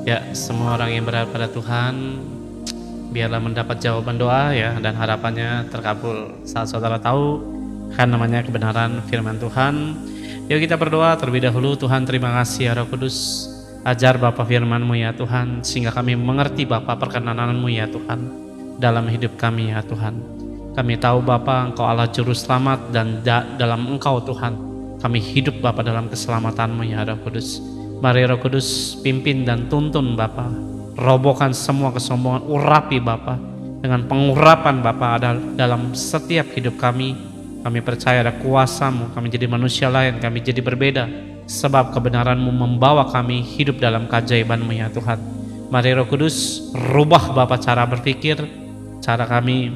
Ya, semua orang yang berharap pada Tuhan biarlah mendapat jawaban doa ya, dan harapannya terkabul saat saudara tahu kan namanya kebenaran firman Tuhan. Yuk kita berdoa terlebih dahulu. Tuhan, terima kasih ya Roh Kudus, ajar Bapa firman-Mu ya Tuhan, sehingga kami mengerti Bapa perkenanan-Mu ya Tuhan dalam hidup kami ya Tuhan. Kami tahu Bapa Engkau Allah Juru Selamat, dan dalam Engkau Tuhan kami hidup Bapa dalam keselamatan-Mu ya Roh Kudus. Mari Roh Kudus pimpin dan tuntun Bapa, robohkan semua kesombongan, urapi Bapa dengan pengurapan Bapa ada dalam setiap hidup kami. Kami percaya ada kuasa-Mu, kami jadi manusia lain, kami jadi berbeda, sebab kebenaran-Mu membawa kami hidup dalam keajaiban-Mu ya Tuhan. Mari Roh Kudus rubah Bapa cara berpikir, cara kami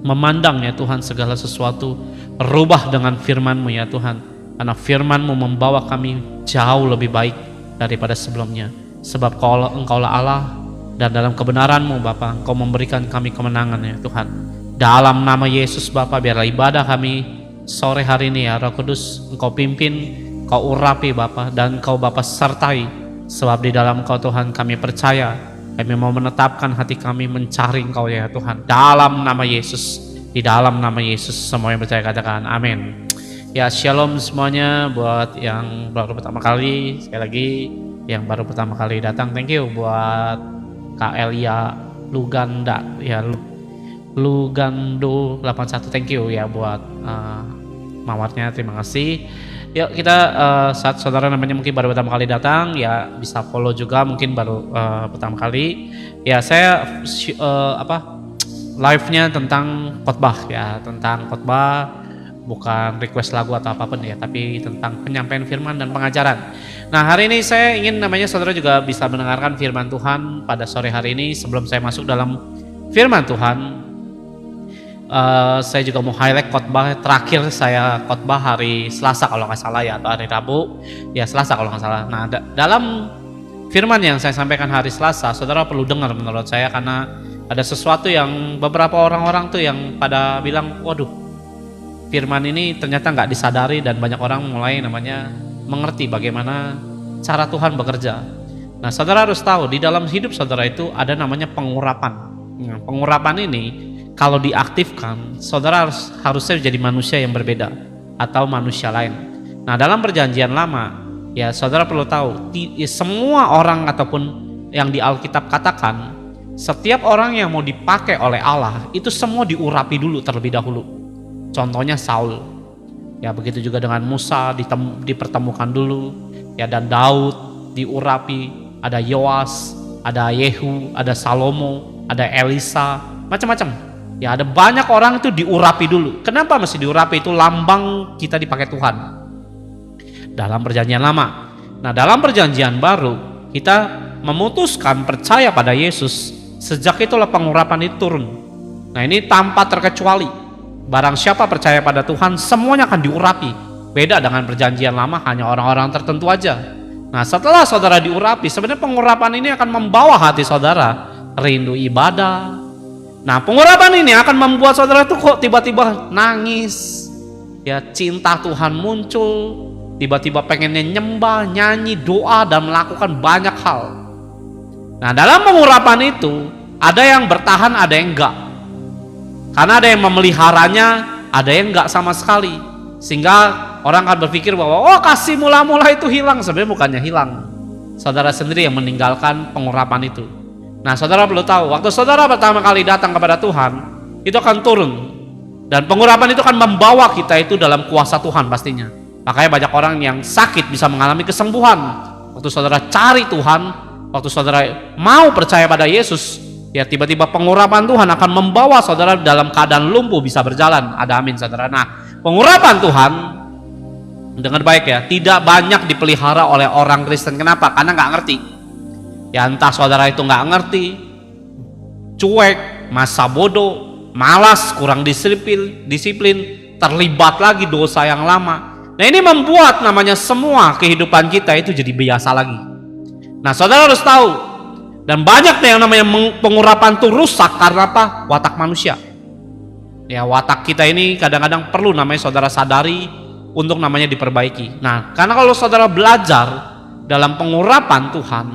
memandang ya Tuhan segala sesuatu, rubah dengan firman-Mu ya Tuhan. Karena firman-Mu membawa kami jauh lebih baik daripada sebelumnya. Sebab Engkaulah Allah, dan dalam kebenaran-Mu Bapa Engkau memberikan kami kemenangan ya Tuhan. Dalam nama Yesus Bapa, biarlah ibadah kami sore hari ini ya Roh Kudus Engkau pimpin, Engkau urapi Bapa, dan Engkau Bapa sertai. Sebab di dalam Engkau Tuhan kami percaya, kami mau menetapkan hati kami mencari Engkau ya Tuhan. Dalam nama Yesus, di dalam nama Yesus semua yang percaya katakan amin. Ya, shalom semuanya buat yang baru pertama kali. Sekali lagi yang baru pertama kali datang, thank you. Buat Kak Elia Luganda ya, Lugando 81, thank you ya buat mawarnya, terima kasih. Yuk kita saat saudara namanya mungkin baru pertama kali datang ya, bisa follow juga mungkin baru pertama kali. Ya, saya live-nya tentang khotbah ya, tentang khotbah, bukan request lagu atau apapun ya, tapi tentang penyampaian firman dan pengajaran. Nah, hari ini saya ingin namanya saudara juga bisa mendengarkan firman Tuhan pada sore hari ini. Sebelum saya masuk dalam firman Tuhan, saya juga mau highlight khotbah terakhir saya khotbah hari Selasa kalau nggak salah ya, atau hari Rabu ya, Selasa kalau nggak salah. Nah, dalam firman yang saya sampaikan hari Selasa, saudara perlu dengar menurut saya, karena ada sesuatu yang beberapa orang-orang tuh yang pada bilang, waduh, firman ini ternyata nggak disadari, dan banyak orang mulai namanya mengerti bagaimana cara Tuhan bekerja. Nah, saudara harus tahu di dalam hidup saudara itu ada namanya pengurapan. Nah, pengurapan ini kalau diaktifkan, saudara harusnya jadi manusia yang berbeda atau manusia lain. Nah, dalam perjanjian lama ya, saudara perlu tahu semua orang ataupun yang di Alkitab katakan, setiap orang yang mau dipakai oleh Allah itu semua diurapi dulu terlebih dahulu. Contohnya Saul, ya begitu juga dengan Musa dipertemukan dulu, ya, dan Daud diurapi, ada Yoas, ada Yehu, ada Salomo, ada Elisa, macam-macam. Ya, ada banyak orang itu diurapi dulu. Kenapa mesti diurapi? Itu lambang kita dipakai Tuhan dalam perjanjian lama. Nah, dalam perjanjian baru kita memutuskan percaya pada Yesus, sejak itulah pengurapan itu turun. Nah, ini tanpa terkecuali. Barang siapa percaya pada Tuhan, semuanya akan diurapi. Beda dengan perjanjian lama, hanya orang-orang tertentu aja. Nah, setelah saudara diurapi, sebenarnya pengurapan ini akan membawa hati saudara rindu ibadah. Nah, pengurapan ini akan membuat saudara itu kok tiba-tiba nangis, ya, cinta Tuhan muncul, tiba-tiba pengennya nyembah, nyanyi, doa, dan melakukan banyak hal. Nah, dalam pengurapan itu ada yang bertahan, ada yang enggak. Karena ada yang memeliharanya, ada yang enggak sama sekali. Sehingga orang akan berpikir bahwa oh, kasih mula-mula itu hilang. Sebenarnya bukannya hilang, saudara sendiri yang meninggalkan pengurapan itu. Nah, saudara perlu tahu, waktu saudara pertama kali datang kepada Tuhan, itu akan turun, dan pengurapan itu akan membawa kita itu dalam kuasa Tuhan pastinya. Makanya banyak orang yang sakit bisa mengalami kesembuhan waktu saudara cari Tuhan, waktu saudara mau percaya pada Yesus. Ya, tiba-tiba pengurapan Tuhan akan membawa saudara dalam keadaan lumpuh bisa berjalan. Ada amin saudara. Nah, pengurapan Tuhan, dengar baik ya, tidak banyak dipelihara oleh orang Kristen. Kenapa? Karena nggak ngerti. Ya, entah saudara itu nggak ngerti, cuek, masa bodoh, malas, kurang disiplin, terlibat lagi dosa yang lama. Nah, ini membuat namanya semua kehidupan kita itu jadi biasa lagi. Nah, saudara harus tahu, dan banyak yang namanya pengurapan itu rusak karena apa? Watak manusia. Ya, watak kita ini kadang-kadang perlu namanya saudara sadari untuk namanya diperbaiki. Nah, karena kalau saudara belajar dalam pengurapan Tuhan,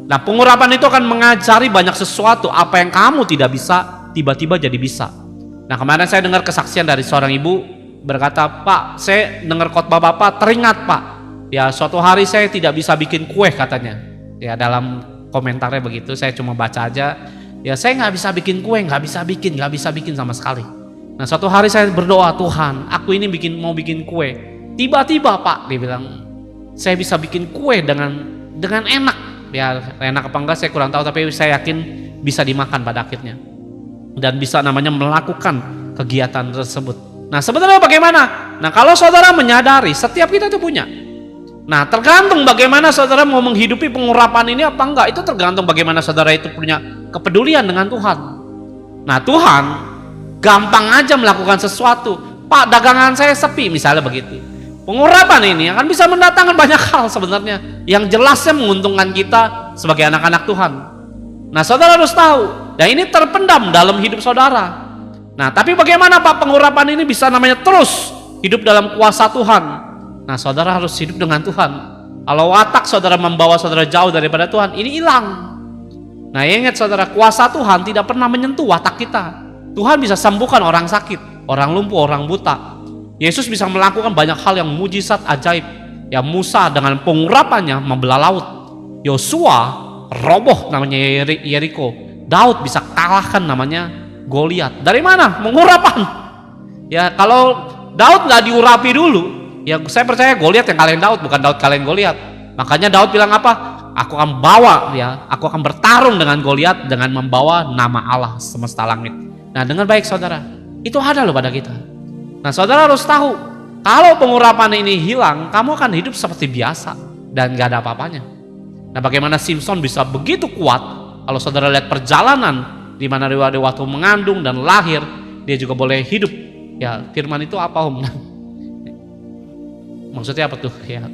Nah, pengurapan itu akan mengajari banyak sesuatu. Apa yang kamu tidak bisa, tiba-tiba jadi bisa. Nah, kemarin saya dengar kesaksian dari seorang ibu berkata, "Pak, saya dengar khotbah Bapak, teringat Pak. Ya, suatu hari saya tidak bisa bikin kue," katanya. Ya, dalam komentarnya begitu, saya cuma baca aja. Ya, saya nggak bisa bikin kue, nggak bisa bikin sama sekali. Nah, suatu hari saya berdoa, "Tuhan, aku ini mau bikin kue." Tiba-tiba Pak, dia bilang, "Saya bisa bikin kue dengan enak." Ya, enak apa enggak saya kurang tahu, tapi saya yakin bisa dimakan pada akhirnya. Dan bisa namanya melakukan kegiatan tersebut. Nah, sebenarnya bagaimana? Nah, kalau saudara menyadari setiap kita itu punya. Nah, tergantung bagaimana saudara mau menghidupi pengurapan ini apa enggak. Itu tergantung bagaimana saudara itu punya kepedulian dengan Tuhan. Nah, Tuhan gampang aja melakukan sesuatu. "Pak, dagangan saya sepi," misalnya begitu. Pengurapan ini akan bisa mendatangkan banyak hal sebenarnya yang jelasnya menguntungkan kita sebagai anak-anak Tuhan. Nah, saudara harus tahu, dan ini terpendam dalam hidup saudara. Nah, tapi bagaimana Pak pengurapan ini bisa namanya terus hidup dalam kuasa Tuhan? Nah, saudara harus hidup dengan Tuhan. Kalau watak saudara membawa saudara jauh daripada Tuhan, ini hilang. Nah, ingat saudara, kuasa Tuhan tidak pernah menyentuh watak kita. Tuhan bisa sembuhkan orang sakit, orang lumpuh, orang buta. Yesus bisa melakukan banyak hal yang mujizat ajaib. Ya, Musa dengan pengurapannya membelah laut. Yosua roboh namanya Yeriko. Daud bisa kalahkan namanya Goliat. Dari mana? Pengurapan. Ya, kalau Daud nggak diurapi dulu, ya saya percaya Goliat yang kalahin Daud, bukan Daud kalahin Goliat. Makanya Daud bilang apa? "Aku akan aku akan bertarung dengan Goliat dengan membawa nama Allah semesta langit." Nah, dengar baik saudara, itu ada loh pada kita. Nah, saudara harus tahu, kalau pengurapan ini hilang, kamu akan hidup seperti biasa dan gak ada apa-apanya. Nah, bagaimana Simpson bisa begitu kuat? Kalau saudara lihat perjalanan di mana dia waktu mengandung dan lahir, dia juga boleh hidup. Ya, firman itu apa, Om? Maksudnya apa tuh? Ya.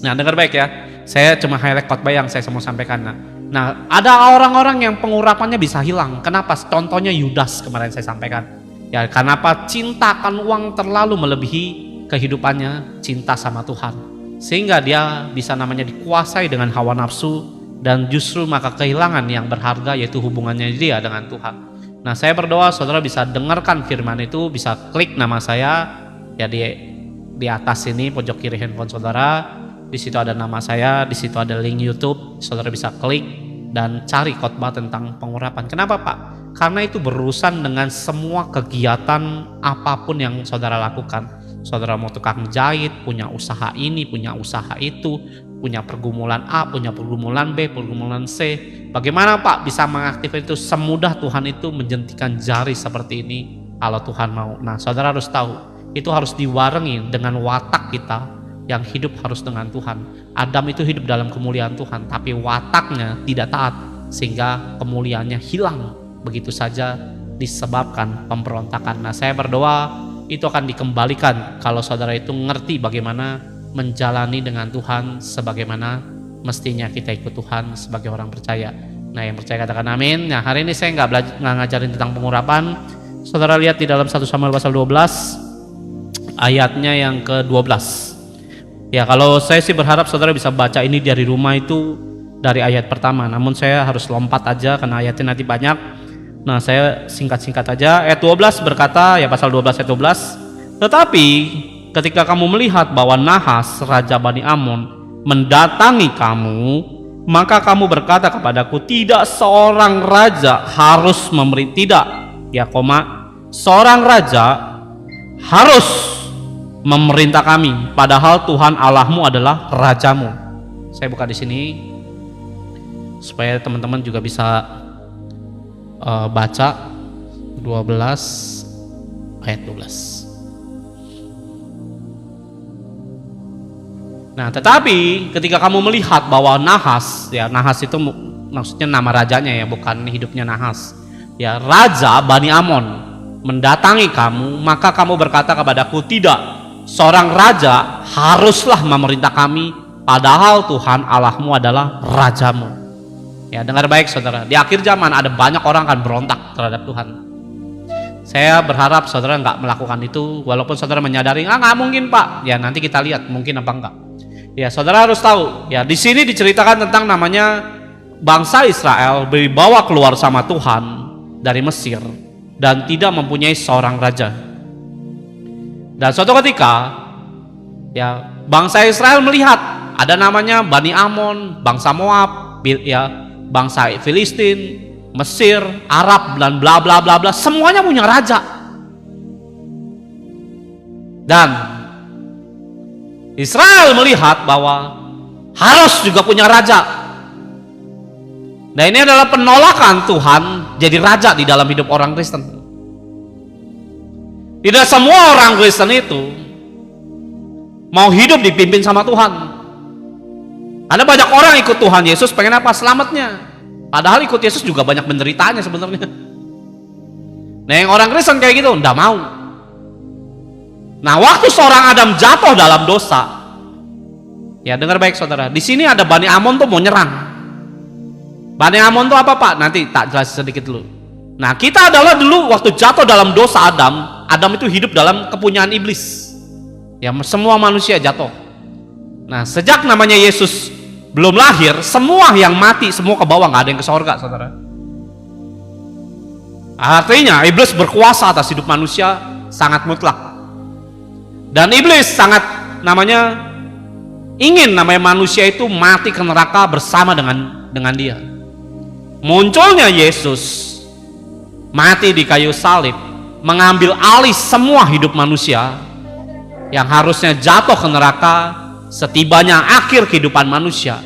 Nah, dengar baik ya. Saya cuma highlight khotbah yang saya mau sampaikan. Nah, ada orang-orang yang pengurapannya bisa hilang. Kenapa? Contohnya Yudas kemarin saya sampaikan. Ya, karena apa? Cinta akan uang terlalu melebihi kehidupannya cinta sama Tuhan. Sehingga dia bisa namanya dikuasai dengan hawa nafsu dan justru maka kehilangan yang berharga, yaitu hubungannya dia dengan Tuhan. Nah, saya berdoa saudara bisa dengarkan firman itu, bisa klik nama saya ya di atas sini pojok kiri handphone saudara. Di situ ada nama saya, di situ ada link YouTube. Saudara bisa klik dan cari khotbah tentang pengurapan. Kenapa, Pak? Karena itu berurusan dengan semua kegiatan apapun yang saudara lakukan. Saudara mau tukang jahit, punya usaha ini, punya usaha itu, punya pergumulan A, punya pergumulan B, pergumulan C. Bagaimana Pak bisa mengaktifkan itu? Semudah Tuhan itu menjentikan jari seperti ini kalau Tuhan mau. Nah, saudara harus tahu, itu harus dibarengi dengan watak kita yang hidup harus dengan Tuhan. Adam itu hidup dalam kemuliaan Tuhan, tapi wataknya tidak taat sehingga kemuliaannya hilang begitu saja disebabkan pemberontakan. Nah, saya berdoa itu akan dikembalikan kalau saudara itu ngerti bagaimana menjalani dengan Tuhan sebagaimana mestinya kita ikut Tuhan sebagai orang percaya. Nah, yang percaya katakan amin. Nah, hari ini saya nggak ngajarin tentang pengurapan. Saudara lihat di dalam 1 Samuel pasal 12 ayatnya yang ke-12. Ya, kalau saya sih berharap saudara bisa baca ini dari rumah itu dari ayat pertama. Namun saya harus lompat aja karena ayatnya nanti banyak. Nah, saya singkat-singkat aja. Ayat 12 berkata, ya pasal 12 ayat 12. "Tetapi ketika kamu melihat bahwa Nahas, raja Bani Amon, mendatangi kamu, maka kamu berkata kepadaku, tidak seorang raja harus memberi, tidak, ya koma, seorang raja harus memerintah kami, padahal Tuhan Allahmu adalah rajamu." Saya buka di sini supaya teman-teman juga bisa baca 12 ayat 12. Nah, tetapi ketika kamu melihat bahwa Nahas, ya Nahas itu maksudnya nama rajanya ya, bukan hidupnya Nahas. Ya, raja Bani Amon mendatangi kamu, maka kamu berkata kepadaku, tidak, seorang raja haruslah memerintah kami, padahal Tuhan Allahmu adalah rajamu. Ya, dengar baik saudara, di akhir zaman ada banyak orang akan berontak terhadap Tuhan. Saya berharap saudara nggak melakukan itu, walaupun saudara menyadari nggak mungkin Pak. Ya, nanti kita lihat mungkin apa enggak. Ya, saudara harus tahu. Ya, di sini diceritakan tentang namanya bangsa Israel dibawa keluar sama Tuhan dari Mesir dan tidak mempunyai seorang raja. Dan suatu ketika ya bangsa Israel melihat ada namanya Bani Amon, bangsa Moab, ya bangsa Filistin, Mesir, Arab dan bla bla bla bla, semuanya punya raja. Dan Israel melihat bahwa harus juga punya raja. Nah, ini adalah penolakan Tuhan jadi raja di dalam hidup orang Kristen. Tidak semua orang Kristen itu mau hidup dipimpin sama Tuhan. Ada banyak orang ikut Tuhan Yesus pengen apa? Selamatnya. Padahal ikut Yesus juga banyak penderitaannya sebenarnya. Nah, yang orang Kristen kayak gitu enggak mau. Nah, waktu seorang Adam jatuh dalam dosa, ya dengar baik saudara, di sini ada Bani Amon tuh mau nyerang. Bani Amon tuh apa Pak? Nanti tak jelas sedikit dulu. Nah, kita adalah dulu waktu jatuh dalam dosa Adam itu hidup dalam kepunyaan iblis. Ya, semua manusia jatuh. Nah, sejak namanya Yesus belum lahir, semua yang mati semua ke bawah, nggak ada yang ke sorga, saudara. Artinya iblis berkuasa atas hidup manusia sangat mutlak. Dan iblis sangat ingin manusia itu mati ke neraka bersama dengan dia. Munculnya Yesus mati di kayu salib, mengambil alih semua hidup manusia yang harusnya jatuh ke neraka setibanya akhir kehidupan manusia,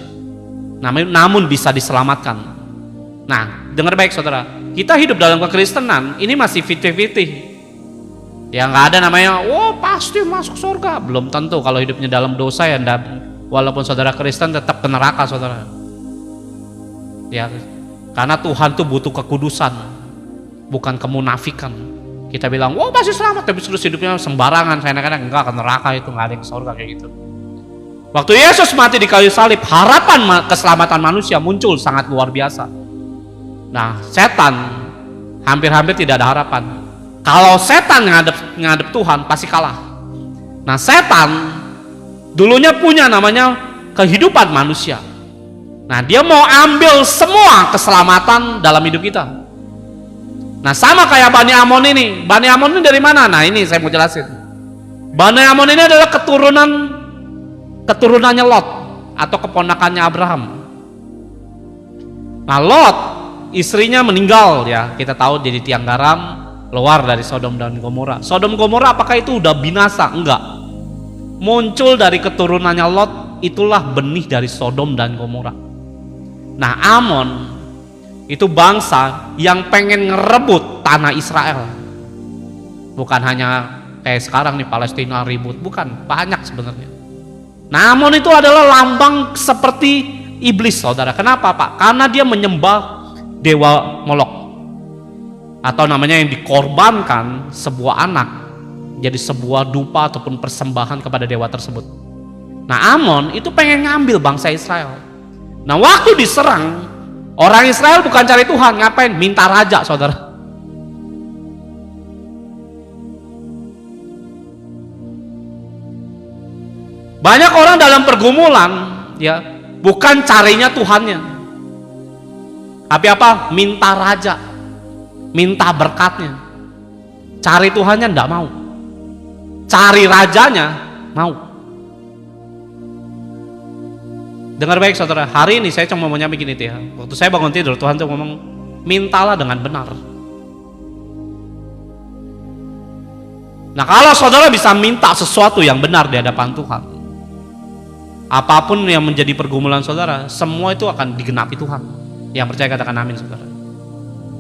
namun bisa diselamatkan. Nah, dengar baik saudara, kita hidup dalam kekristenan ini masih 50-50. Ya nggak ada namanya, pasti masuk surga. Belum tentu kalau hidupnya dalam dosa ya, walaupun saudara Kristen tetap ke neraka saudara. Ya, karena Tuhan tuh butuh kekudusan, bukan kemunafikan. Kita bilang, pasti selamat, tapi terus hidupnya sembarangan, kadang-kadang enggak, ke neraka itu nggak ada yang ke surga kayak gitu. Waktu Yesus mati di kayu salib, harapan keselamatan manusia muncul sangat luar biasa. Nah, setan hampir-hampir tidak ada harapan. Kalau setan ngadep Tuhan pasti kalah. Nah, setan dulunya punya namanya kehidupan manusia. Nah, dia mau ambil semua keselamatan dalam hidup kita. Nah, sama kayak Bani Amon ini. Bani Amon ini dari mana? Nah, ini saya mau jelasin. Bani Amon ini adalah keturunannya Lot atau keponakannya Abraham. Nah, Lot istrinya meninggal ya, kita tahu jadi tiang garam, keluar dari Sodom dan Gomora. Sodom Gomora apakah itu udah binasa? Enggak. Muncul dari keturunannya Lot, itulah benih dari Sodom dan Gomora. Nah, Amon itu bangsa yang pengen ngerebut tanah Israel. Bukan hanya kayak sekarang nih Palestina ribut, bukan, banyak sebenarnya. Nah, Amon itu adalah lambang seperti iblis, saudara. Kenapa, Pak? Karena dia menyembah dewa Molok, atau namanya yang dikorbankan sebuah anak jadi sebuah dupa ataupun persembahan kepada dewa tersebut. Nah, Amon itu pengen ngambil bangsa Israel. Nah, waktu diserang, orang Israel bukan cari Tuhan, ngapain? Minta raja, saudara. Banyak orang dalam pergumulan ya bukan carinya Tuhannya, tapi apa? Minta raja, minta berkatnya. Cari Tuhannya enggak mau, cari rajanya mau. Dengar baik saudara, hari ini saya cuma mau nyampein itu ya. Waktu saya bangun tidur, Tuhan tuh ngomong, mintalah dengan benar. Nah, kalau saudara bisa minta sesuatu yang benar di hadapan Tuhan, apapun yang menjadi pergumulan saudara, semua itu akan digenapi Tuhan. Yang percaya katakan amin saudara.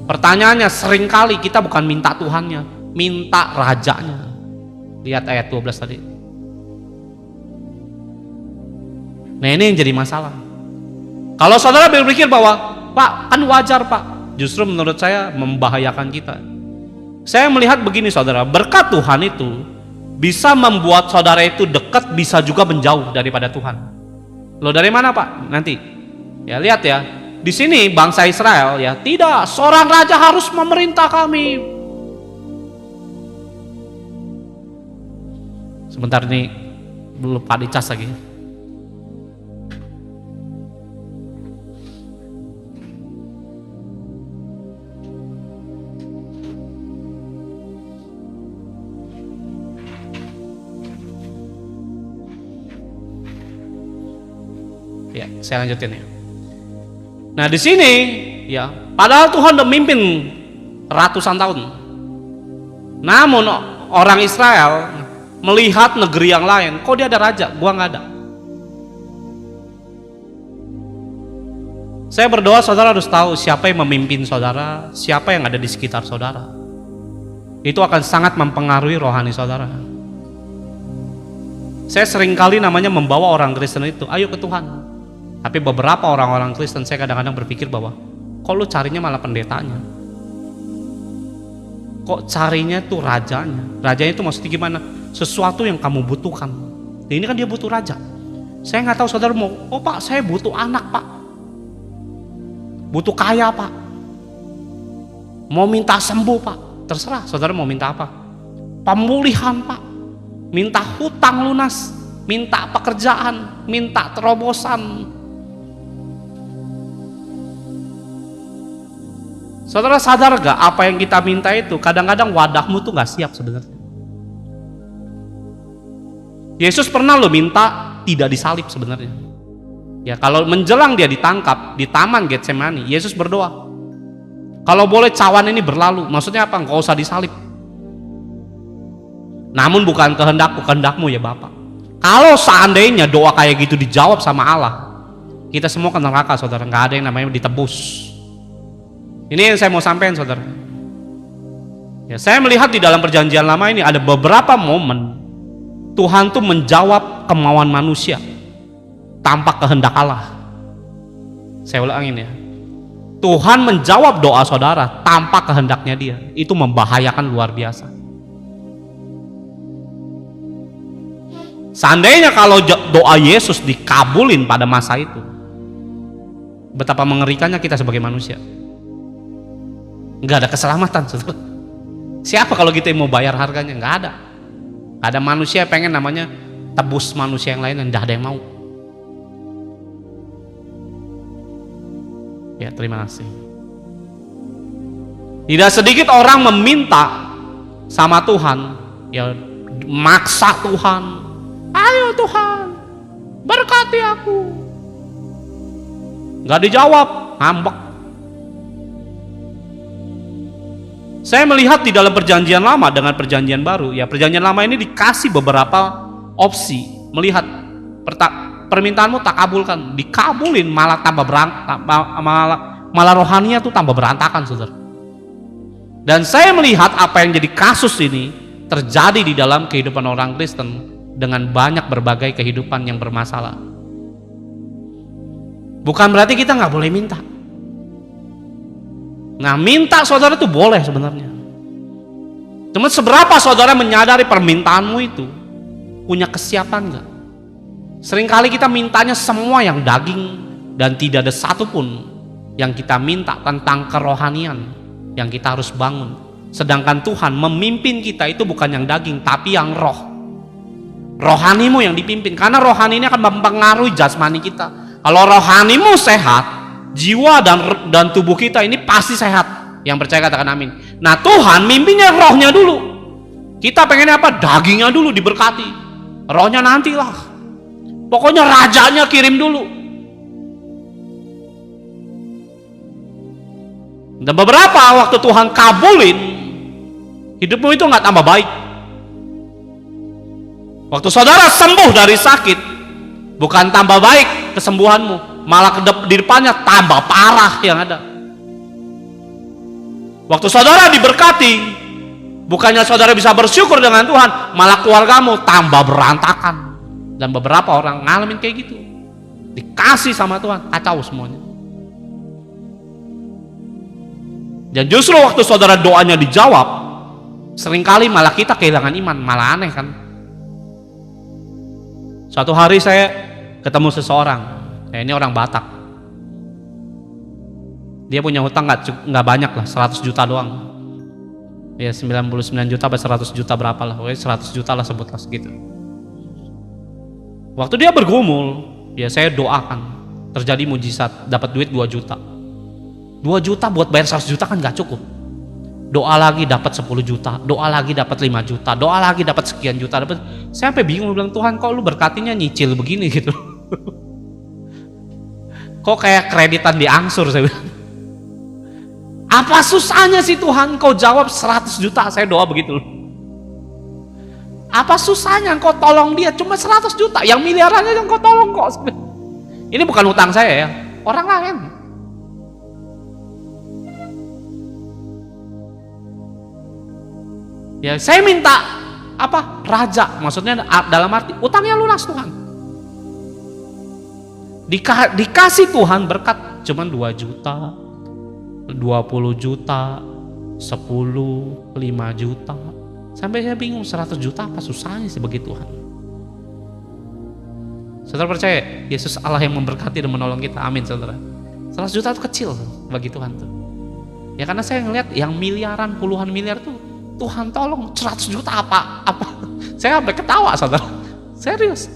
Pertanyaannya, seringkali kita bukan minta Tuhannya, minta rajanya. Lihat ayat 12 tadi. Nah, ini yang jadi masalah. Kalau saudara berpikir bahwa Pak, kan wajar Pak, justru menurut saya membahayakan kita. Saya melihat begini saudara, berkat Tuhan itu bisa membuat saudara itu dekat, bisa juga menjauh daripada Tuhan. Lo dari mana Pak? Nanti ya lihat ya, di sini bangsa Israel ya, tidak, seorang raja harus memerintah kami. Sebentar nih, belum Pak dicas lagi. saya lanjutin ya. Nah di sini ya, padahal Tuhan udah mimpin ratusan tahun. Namun orang Israel melihat negeri yang lain, kok dia ada raja, gua nggak ada. Saya berdoa saudara harus tahu siapa yang memimpin saudara, siapa yang ada di sekitar saudara. Itu akan sangat mempengaruhi rohani saudara. Saya seringkali namanya membawa orang Kristen itu, ayo ke Tuhan. Tapi beberapa orang-orang Kristen saya kadang-kadang berpikir bahwa, kok lu carinya malah pendetanya? Kok carinya tuh rajanya? Rajanya itu maksudnya gimana? Sesuatu yang kamu butuhkan. Nah, ini kan dia butuh raja. Saya nggak tahu saudara mau, oh Pak saya butuh anak Pak. Butuh kaya Pak. Mau minta sembuh Pak. Terserah saudara mau minta apa. Pemulihan Pak. Minta hutang lunas. Minta pekerjaan. Minta terobosan. Saudara sadar gak apa yang kita minta itu kadang-kadang wadahmu tuh gak siap sebenarnya. Yesus pernah lo minta tidak disalib sebenarnya. Ya kalau menjelang dia ditangkap di taman Getsemani, Yesus berdoa, kalau boleh cawan ini berlalu. Maksudnya apa? Enggak usah disalib. Namun bukan kehendakku, kehendakmu ya Bapa. Kalau seandainya doa kayak gitu dijawab sama Allah, kita semua ke neraka saudara. Nggak ada yang namanya ditebus. Ini yang saya mau sampaikan saudara. Ya, saya melihat di dalam perjanjian lama ini ada beberapa momen Tuhan tuh menjawab kemauan manusia tanpa kehendak Allah. Saya ulangin ya. Tuhan menjawab doa saudara tanpa kehendaknya dia. Itu membahayakan luar biasa. Seandainya kalau doa Yesus dikabulin pada masa itu, betapa mengerikannya kita sebagai manusia. Nggak ada keselamatan saudara. Siapa kalau kita mau bayar harganya? Nggak ada. Nggak ada manusia pengen namanya tebus manusia yang lain dan nggak ada yang mau. Ya terima kasih. Tidak sedikit orang meminta sama Tuhan, ya maksa Tuhan, ayo Tuhan berkati aku. Nggak dijawab, ngambek. Saya melihat di dalam perjanjian lama dengan perjanjian baru, ya perjanjian lama ini dikasih beberapa opsi. Melihat permintaanmu tak kabulkan, dikabulin malah tambah malah rohaninya tuh tambah berantakan saudara. Dan saya melihat apa yang jadi kasus ini terjadi di dalam kehidupan orang Kristen dengan banyak berbagai kehidupan yang bermasalah. Bukan berarti kita nggak boleh minta. Nah minta saudara itu boleh sebenarnya. Cuma seberapa saudara menyadari permintaanmu itu punya kesiapan nggak? Seringkali kita mintanya semua yang daging dan tidak ada satupun yang kita minta tentang kerohanian yang kita harus bangun. Sedangkan Tuhan memimpin kita itu bukan yang daging tapi yang roh. Rohanimu yang dipimpin, karena rohani ini akan mempengaruhi jasmani kita. Kalau rohanimu sehat, jiwa dan tubuh kita ini pasti sehat. Yang percaya katakan amin. Nah Tuhan mimpinnya rohnya dulu. Kita pengennya apa? Dagingnya dulu diberkati, rohnya nantilah. Pokoknya rajanya kirim dulu. Dan beberapa waktu Tuhan kabulin, hidupmu itu nggak tambah baik. Waktu saudara sembuh dari sakit, bukan tambah baik kesembuhanmu, malah di depannya tambah parah yang ada. Waktu saudara diberkati, bukannya saudara bisa bersyukur dengan Tuhan, malah keluargamu tambah berantakan. Dan beberapa orang ngalamin kayak gitu, dikasih sama Tuhan kacau semuanya. Dan justru waktu saudara doanya dijawab, seringkali malah kita kehilangan iman, malah aneh kan. Suatu hari saya ketemu seseorang, ini orang Batak. Dia punya hutang nggak banyak lah, 100 juta doang. Ya 99 juta atau 100 juta berapa lah, pokoknya 100 juta lah sebutlah segitu. Waktu dia bergumul, ya saya doakan terjadi mujizat, dapat duit 2 juta. 2 juta buat bayar 100 juta kan nggak cukup. Doa lagi dapat 10 juta, doa lagi dapat 5 juta, doa lagi dapat sekian juta, saya sampai bingung bilang Tuhan kok lu berkatinya nyicil begini gitu. Kok kayak kreditan diangsur, saya bilang. Apa susahnya sih Tuhan kau jawab 100 juta, saya doa begitu loh. Apa susahnya kau tolong dia cuma 100 juta, yang miliarannya yang kau tolong kok. Ini bukan utang saya ya, orang lain. Ya saya minta apa? Raja, maksudnya dalam arti utangnya lunas Tuhan. Dikasih Tuhan berkat cuman 2 juta, 20 juta, 10, 5 juta. Sampai saya bingung 100 juta apa susahnya sih bagi Tuhan. Saudara percaya Yesus Allah yang memberkati dan menolong kita, amin saudara. 100 juta itu kecil bagi Tuhan tuh. Ya karena saya ngelihat yang miliaran, puluhan miliar tuh Tuhan tolong 100 juta apa. Saya sampai ketawa saudara. Serius.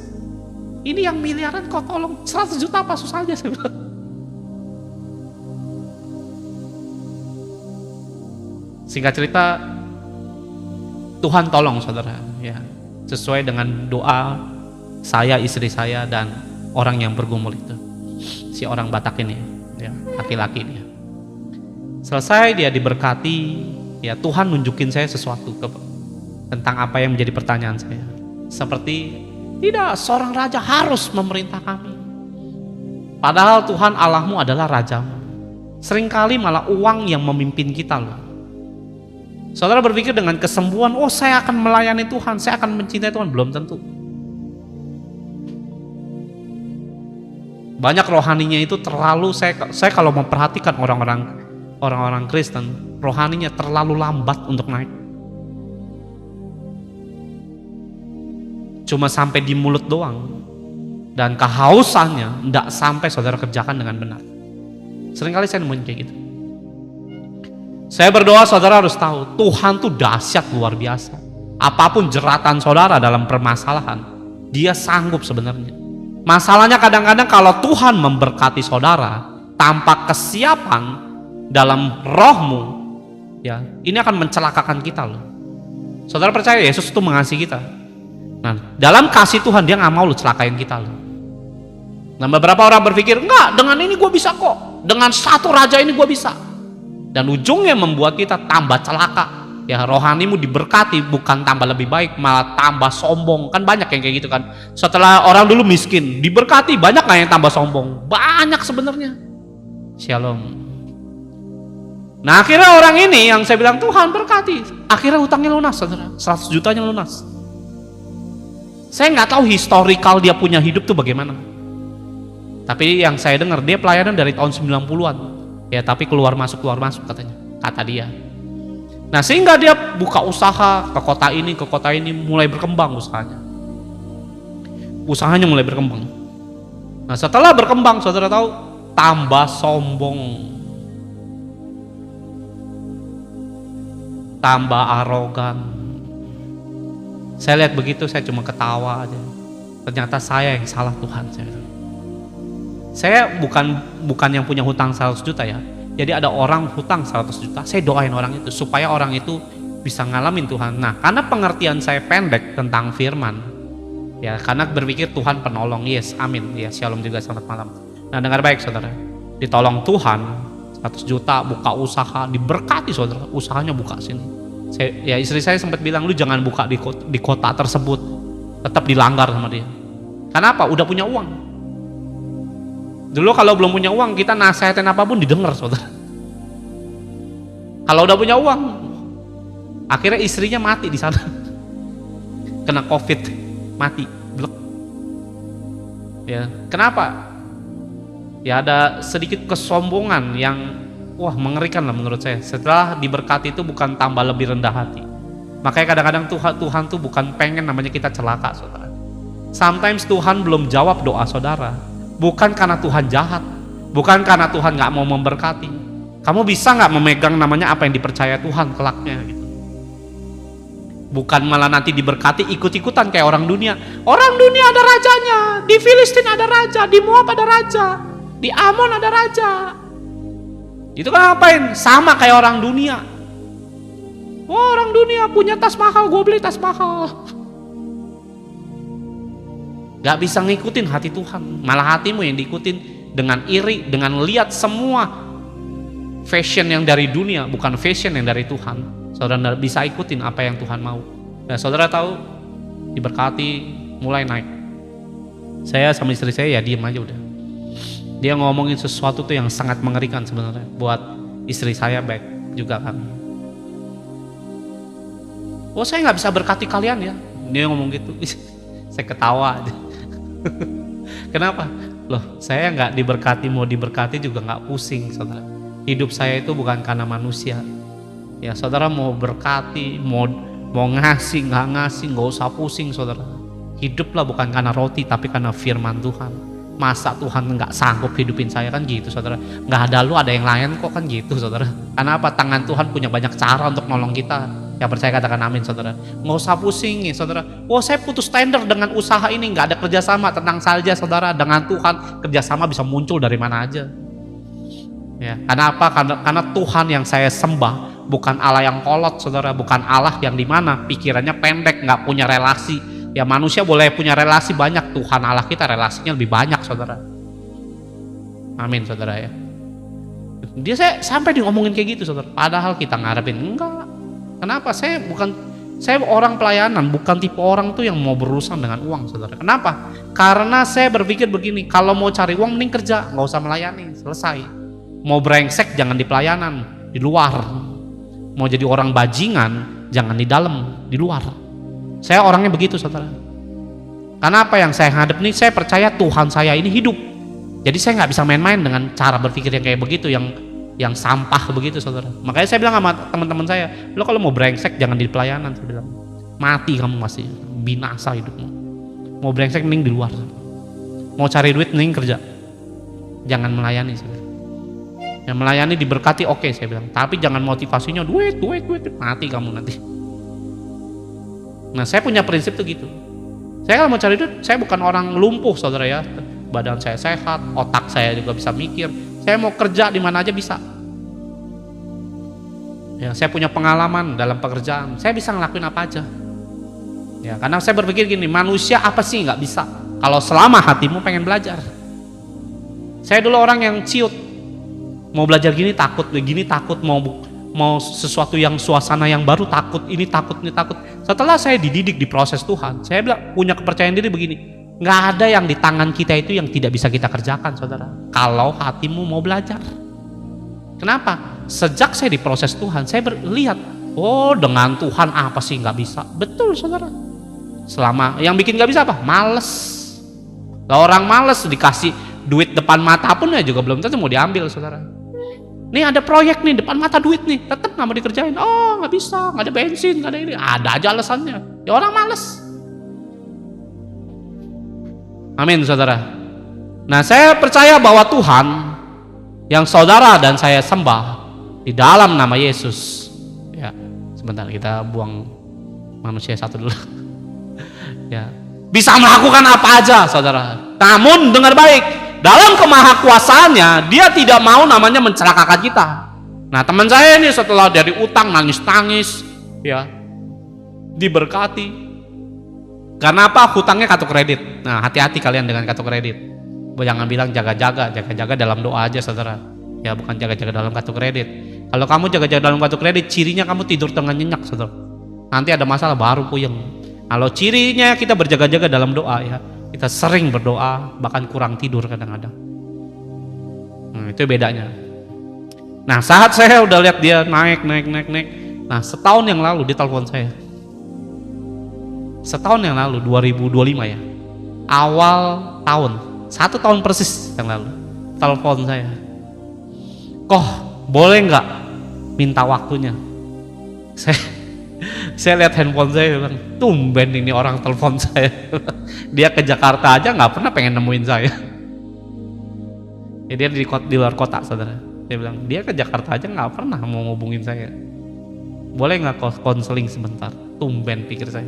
Ini yang miliaran kau tolong 100 juta apa susahnya saya bilang. Singkat cerita, Tuhan tolong saudara, ya, sesuai dengan doa saya, istri saya, dan orang yang bergumul itu, si orang Batak ini, ya, laki-laki dia. Selesai dia diberkati, ya Tuhan nunjukin saya sesuatu tentang apa yang menjadi pertanyaan saya. Seperti tidak, seorang raja harus memerintah kami. Padahal Tuhan Allahmu adalah rajamu. Seringkali malah uang yang memimpin kita loh. Saudara berpikir dengan kesembuhan, oh saya akan melayani Tuhan, saya akan mencintai Tuhan. Belum tentu. Banyak rohaninya itu terlalu, saya kalau memperhatikan orang-orang Kristen, rohaninya terlalu lambat untuk naik. Cuma sampai di mulut doang. Dan kehausannya tidak sampai saudara kerjakan dengan benar. Seringkali saya nemuin kayak gitu. Saya berdoa saudara harus tahu, Tuhan tuh dahsyat luar biasa. Apapun jeratan saudara dalam permasalahan, dia sanggup sebenarnya. Masalahnya kadang-kadang kalau Tuhan memberkati saudara tanpa kesiapan dalam rohmu, ya ini akan mencelakakan kita loh. Saudara percaya Yesus itu mengasihi kita. Nah, dalam kasih Tuhan dia nggak mau loh celakain kita loh. Nah, beberapa orang berpikir, enggak, dengan ini gue bisa kok, dengan satu raja ini gue bisa. Dan ujungnya membuat kita tambah celaka. Ya rohanimu diberkati bukan tambah lebih baik, malah tambah sombong. Kan banyak yang kayak gitu kan. Setelah orang dulu miskin, diberkati, banyak nggak yang tambah sombong? Banyak sebenarnya. Shalom. Nah akhirnya orang ini yang saya bilang Tuhan berkati, akhirnya hutangnya lunas saudara, 100 jutanya lunas. Saya nggak tahu historikal dia punya hidup tuh bagaimana. Tapi yang saya dengar dia pelayanan dari tahun 90-an. Ya tapi keluar masuk katanya, kata dia. Nah sehingga dia buka usaha ke kota ini mulai berkembang usahanya mulai berkembang. Nah setelah berkembang saudara tahu tambah sombong, tambah arogan. Saya lihat begitu saya cuma ketawa aja. Ternyata saya yang salah Tuhan. Saya bukan yang punya hutang 100 juta ya. Jadi ada orang hutang 100 juta, saya doain orang itu supaya orang itu bisa ngalamin Tuhan. Nah, karena pengertian saya pendek tentang firman, ya karena berpikir Tuhan penolong, yes, amin, ya shalom juga selamat malam. Nah, dengar baik saudara, ditolong Tuhan 100 juta, buka usaha, diberkati saudara, usahanya buka sini. Ya istri saya sempat bilang, lu jangan buka di kota tersebut, tetap dilanggar sama dia. Kenapa? Udah punya uang. Dulu kalau belum punya uang kita nasihatin apapun didengar saudara. Kalau udah punya uang, akhirnya istrinya mati di sana, kena COVID, mati, blek. Ya, kenapa? Ya ada sedikit kesombongan yang mengerikan lah menurut saya. Setelah diberkati itu bukan tambah lebih rendah hati. Makanya kadang-kadang Tuhan tuh bukan pengen namanya kita celaka saudara. Sometimes Tuhan belum jawab doa saudara. Bukan karena Tuhan jahat, bukan karena Tuhan nggak mau memberkati. Kamu bisa nggak memegang namanya apa yang dipercaya Tuhan kelaknya gitu. Bukan malah nanti diberkati ikut-ikutan kayak orang dunia. Orang dunia ada rajanya, di Filistin ada raja, di Moab ada raja, di Amon ada raja. Itu kan ngapain? Sama kayak orang dunia. Oh, orang dunia punya tas mahal, gue beli tas mahal. Gak bisa ngikutin hati Tuhan, malah hatimu yang diikutin. dengan iri, dengan lihat semua fashion yang dari dunia, bukan fashion yang dari Tuhan, saudara bisa ikutin apa yang Tuhan mau. Dan saudara tahu, diberkati, mulai naik. Saya sama istri saya ya diem aja udah. Dia ngomongin sesuatu tuh yang sangat mengerikan sebenarnya buat istri saya, baik juga kami. Oh, saya nggak bisa berkati kalian ya, dia ngomong gitu. Saya ketawa aja. Kenapa? Loh, saya nggak diberkati, mau diberkati juga nggak pusing, saudara. Hidup saya itu bukan karena manusia. Ya, saudara mau berkati, mau ngasih, nggak usah pusing, saudara. Hiduplah bukan karena roti, tapi karena firman Tuhan. Masa Tuhan nggak sanggup hidupin saya, kan gitu, saudara. Nggak ada lu, ada yang lain kok, kan gitu, saudara. Karena apa? Tangan Tuhan punya banyak cara untuk nolong kita. Yang percaya katakan amin, saudara. Nggak usah pusing ya, saudara. Wah, saya putus tender dengan usaha ini, nggak ada kerjasama. Tenang saja, saudara. Dengan Tuhan kerjasama bisa muncul dari mana aja. Ya, karena apa? Karena Tuhan yang saya sembah bukan Allah yang kolot, saudara. Bukan Allah yang dimana pikirannya pendek, nggak punya relasi. Ya, manusia boleh punya relasi banyak, Tuhan Allah kita relasinya lebih banyak, saudara. Amin, saudara ya. Dia saya sampai diomongin kayak gitu, saudara. Padahal kita ngarepin enggak. Kenapa? Saya orang pelayanan, bukan tipe orang tuh yang mau berurusan dengan uang, saudara. Kenapa? Karena saya berpikir begini, kalau mau cari uang mending kerja, nggak usah melayani, selesai. Mau brengsek jangan di pelayanan, di luar. Mau jadi orang bajingan jangan di dalam, di luar. Saya orangnya begitu, saudara. Karena apa yang saya hadap nih, saya percaya Tuhan saya ini hidup. Jadi saya nggak bisa main-main dengan cara berpikir yang kayak begitu, yang sampah begitu, saudara. Makanya saya bilang sama teman-teman saya, lo kalau mau brengsek jangan di pelayanan, saya bilang. Mati kamu, masih binasa hidupmu. Mau brengsek mending di luar. Mau cari duit mending kerja. Jangan melayani, saudara. Yang melayani diberkati, oke, saya bilang. Tapi jangan motivasinya duit, mati kamu nanti. Nah, saya punya prinsip tuh gitu. Saya kalau mau cari duit, saya bukan orang lumpuh, saudara ya. Badan saya sehat, otak saya juga bisa mikir. Saya mau kerja di mana aja bisa. Ya, saya punya pengalaman dalam pekerjaan. Saya bisa ngelakuin apa aja. Ya, karena saya berpikir gini, manusia apa sih nggak bisa? Kalau selama hatimu pengen belajar. Saya dulu orang yang ciut. Mau belajar gini takut, mau sesuatu yang suasana yang baru takut, ini takut. Setelah saya dididik di proses Tuhan, saya bilang punya kepercayaan diri begini. Nggak ada yang di tangan kita itu yang tidak bisa kita kerjakan, saudara. Kalau hatimu mau belajar. Kenapa? Sejak saya diproses Tuhan, saya lihat, oh dengan Tuhan apa sih nggak bisa? Betul, saudara. Selama yang bikin nggak bisa apa? Males. Lah, orang males dikasih duit depan mata pun ya juga belum tentu mau diambil, saudara. Nih ada proyek nih depan mata duit nih, tetap nggak mau dikerjain. Oh nggak bisa, nggak ada bensin, nggak ada ini, ada aja alasannya. Ya orang males. Amin, saudara. Nah, saya percaya bahwa Tuhan yang saudara dan saya sembah di dalam nama Yesus. Ya, sebentar kita buang manusia satu dulu. Ya, bisa melakukan apa aja, saudara. Namun dengar baik, dalam kemahakuasaannya dia tidak mau namanya mencelakakan kita. Nah, teman saya ini setelah dari utang nangis-nangis, ya, diberkati. Karena apa? Hutangnya kartu kredit. Nah, hati-hati kalian dengan kartu kredit. Jangan bilang jaga-jaga dalam doa aja, saudara. Ya, bukan jaga-jaga dalam kartu kredit. Kalau kamu jaga-jaga dalam kartu kredit, cirinya kamu tidur tengah nyenyak, saudara. Nanti ada masalah baru puyeng. Kalau cirinya kita berjaga-jaga dalam doa, ya, kita sering berdoa, bahkan kurang tidur kadang-kadang. Nah, itu bedanya. Nah, saat saya udah lihat dia naik. Nah, setahun yang lalu dia telepon saya. Setahun yang lalu, 2025 ya, awal tahun, 1 tahun persis yang lalu, telepon saya. Kok boleh nggak minta waktunya? Saya lihat handphone saya, bilang, tumben ini orang telepon saya. Dia ke Jakarta aja nggak pernah pengen nemuin saya. Ya, dia di luar kota, saudara. Saya bilang, dia ke Jakarta aja nggak pernah mau ngubungin saya. Boleh nggak konseling sebentar? Tumben pikir saya.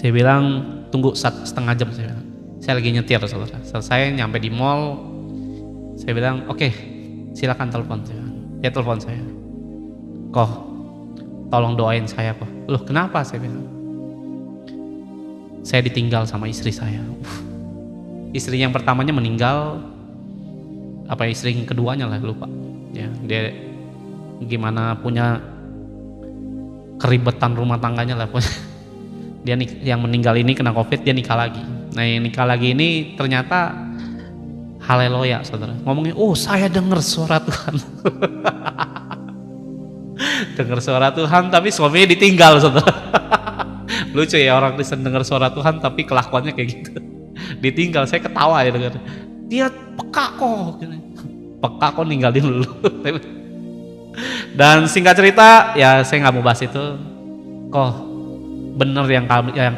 Saya bilang tunggu setengah jam, saya bilang. Saya lagi nyetir, saudara. Selesai nyampe di mall, saya bilang oke, silakan telepon saya. Dia telepon saya. Kok tolong doain saya kok. Loh kenapa? Saya bilang. Saya ditinggal sama istri saya. istri yang pertamanya meninggal, apa istri yang keduanya lah lupa. Ya, dia gimana punya keribetan rumah tangganya lah. Dia yang meninggal ini kena COVID, dia nikah lagi. Nah yang nikah lagi ini ternyata haleluya saudara, ngomongnya, oh saya dengar suara Tuhan. Dengar suara Tuhan tapi suaminya ditinggal saudara. Lucu ya, orang Kristen dengar suara Tuhan tapi kelakuannya kayak gitu. Ditinggal, saya ketawa ya dengar. Dia peka kok, peka kok ninggalin dulu. Dan singkat cerita ya saya nggak mau bahas itu. Kok bener yang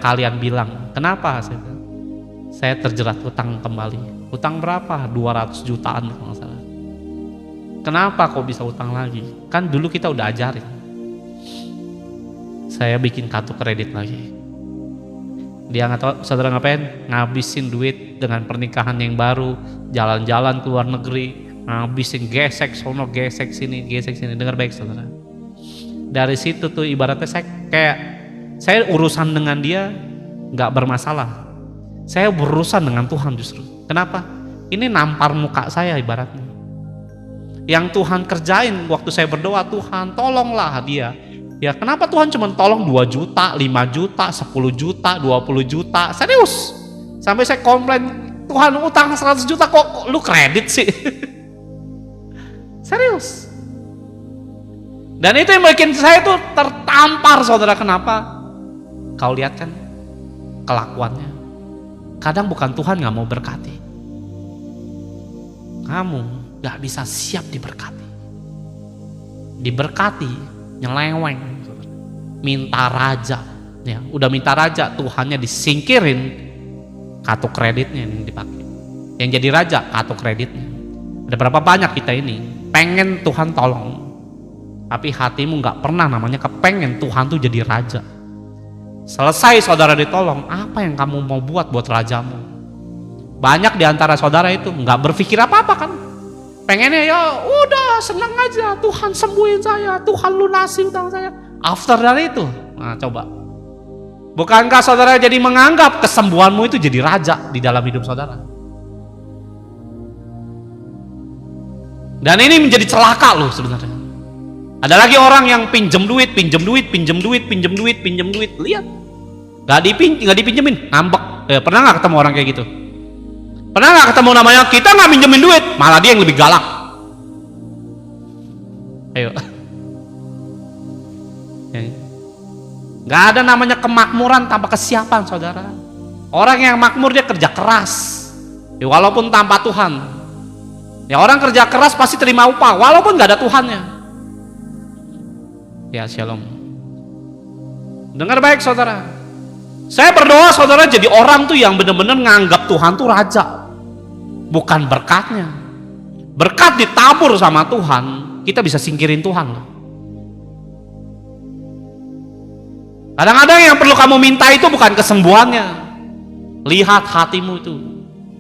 kalian bilang. Kenapa? Saya terjerat hutang kembali. Hutang berapa? 200 jutaan kalau nggak salah. Kenapa kok bisa hutang lagi? Kan dulu kita udah ajarin. Saya bikin kartu kredit lagi. Dia nggak tahu saudara ngapain? Ngabisin duit dengan pernikahan yang baru, jalan-jalan ke luar negeri, ngabisin gesek sono, gesek sini. Dengar baik saudara. Dari situ tuh ibaratnya saya urusan dengan dia nggak bermasalah. Saya berurusan dengan Tuhan justru. Kenapa? Ini nampar muka saya ibaratnya. Yang Tuhan kerjain waktu saya berdoa, Tuhan tolonglah dia. Ya kenapa Tuhan cuma tolong 2 juta, 5 juta, 10 juta, 20 juta? Serius. Sampai saya komplain, Tuhan utang 100 juta kok lu kredit sih? Serius. Dan itu yang bikin saya tuh tertampar saudara. Kenapa? Kau lihat kan kelakuannya. Kadang bukan Tuhan gak mau berkati, kamu gak bisa siap diberkati. Diberkati nyeleweng, minta raja, ya udah minta raja, Tuhannya disingkirin, kartu kreditnya yang dipakai. Yang jadi raja kartu kreditnya. Ada berapa banyak kita ini pengen Tuhan tolong, tapi hatimu gak pernah namanya kepengen Tuhan tuh jadi raja. Selesai saudara ditolong, apa yang kamu mau buat rajamu? Banyak diantara saudara itu nggak berpikir apa-apa kan? Pengennya ya udah senang aja, Tuhan sembuhin saya, Tuhan lunasi utang saya. After dari itu, nah coba, bukankah saudara jadi menganggap kesembuhanmu itu jadi raja di dalam hidup saudara? Dan ini menjadi celaka loh sebenarnya. Ada lagi orang yang pinjem duit. Lihat, nggak dipinjemin, ngambek. Pernah nggak ketemu orang kayak gitu? Pernah nggak ketemu namanya kita nggak pinjemin duit, malah dia yang lebih galak. Ayo, nggak ada namanya kemakmuran tanpa kesiapan, saudara. Orang yang makmur dia kerja keras, ya, walaupun tanpa Tuhan. Ya orang kerja keras pasti terima upah, walaupun nggak ada Tuhannya. Ya shalom. Dengar baik saudara. Saya berdoa saudara jadi orang tuh yang benar-benar nganggap Tuhan tuh raja, bukan berkatnya. Berkat ditabur sama Tuhan, kita bisa singkirin Tuhan loh. Kadang-kadang yang perlu kamu minta itu bukan kesembuhannya. Lihat hatimu itu,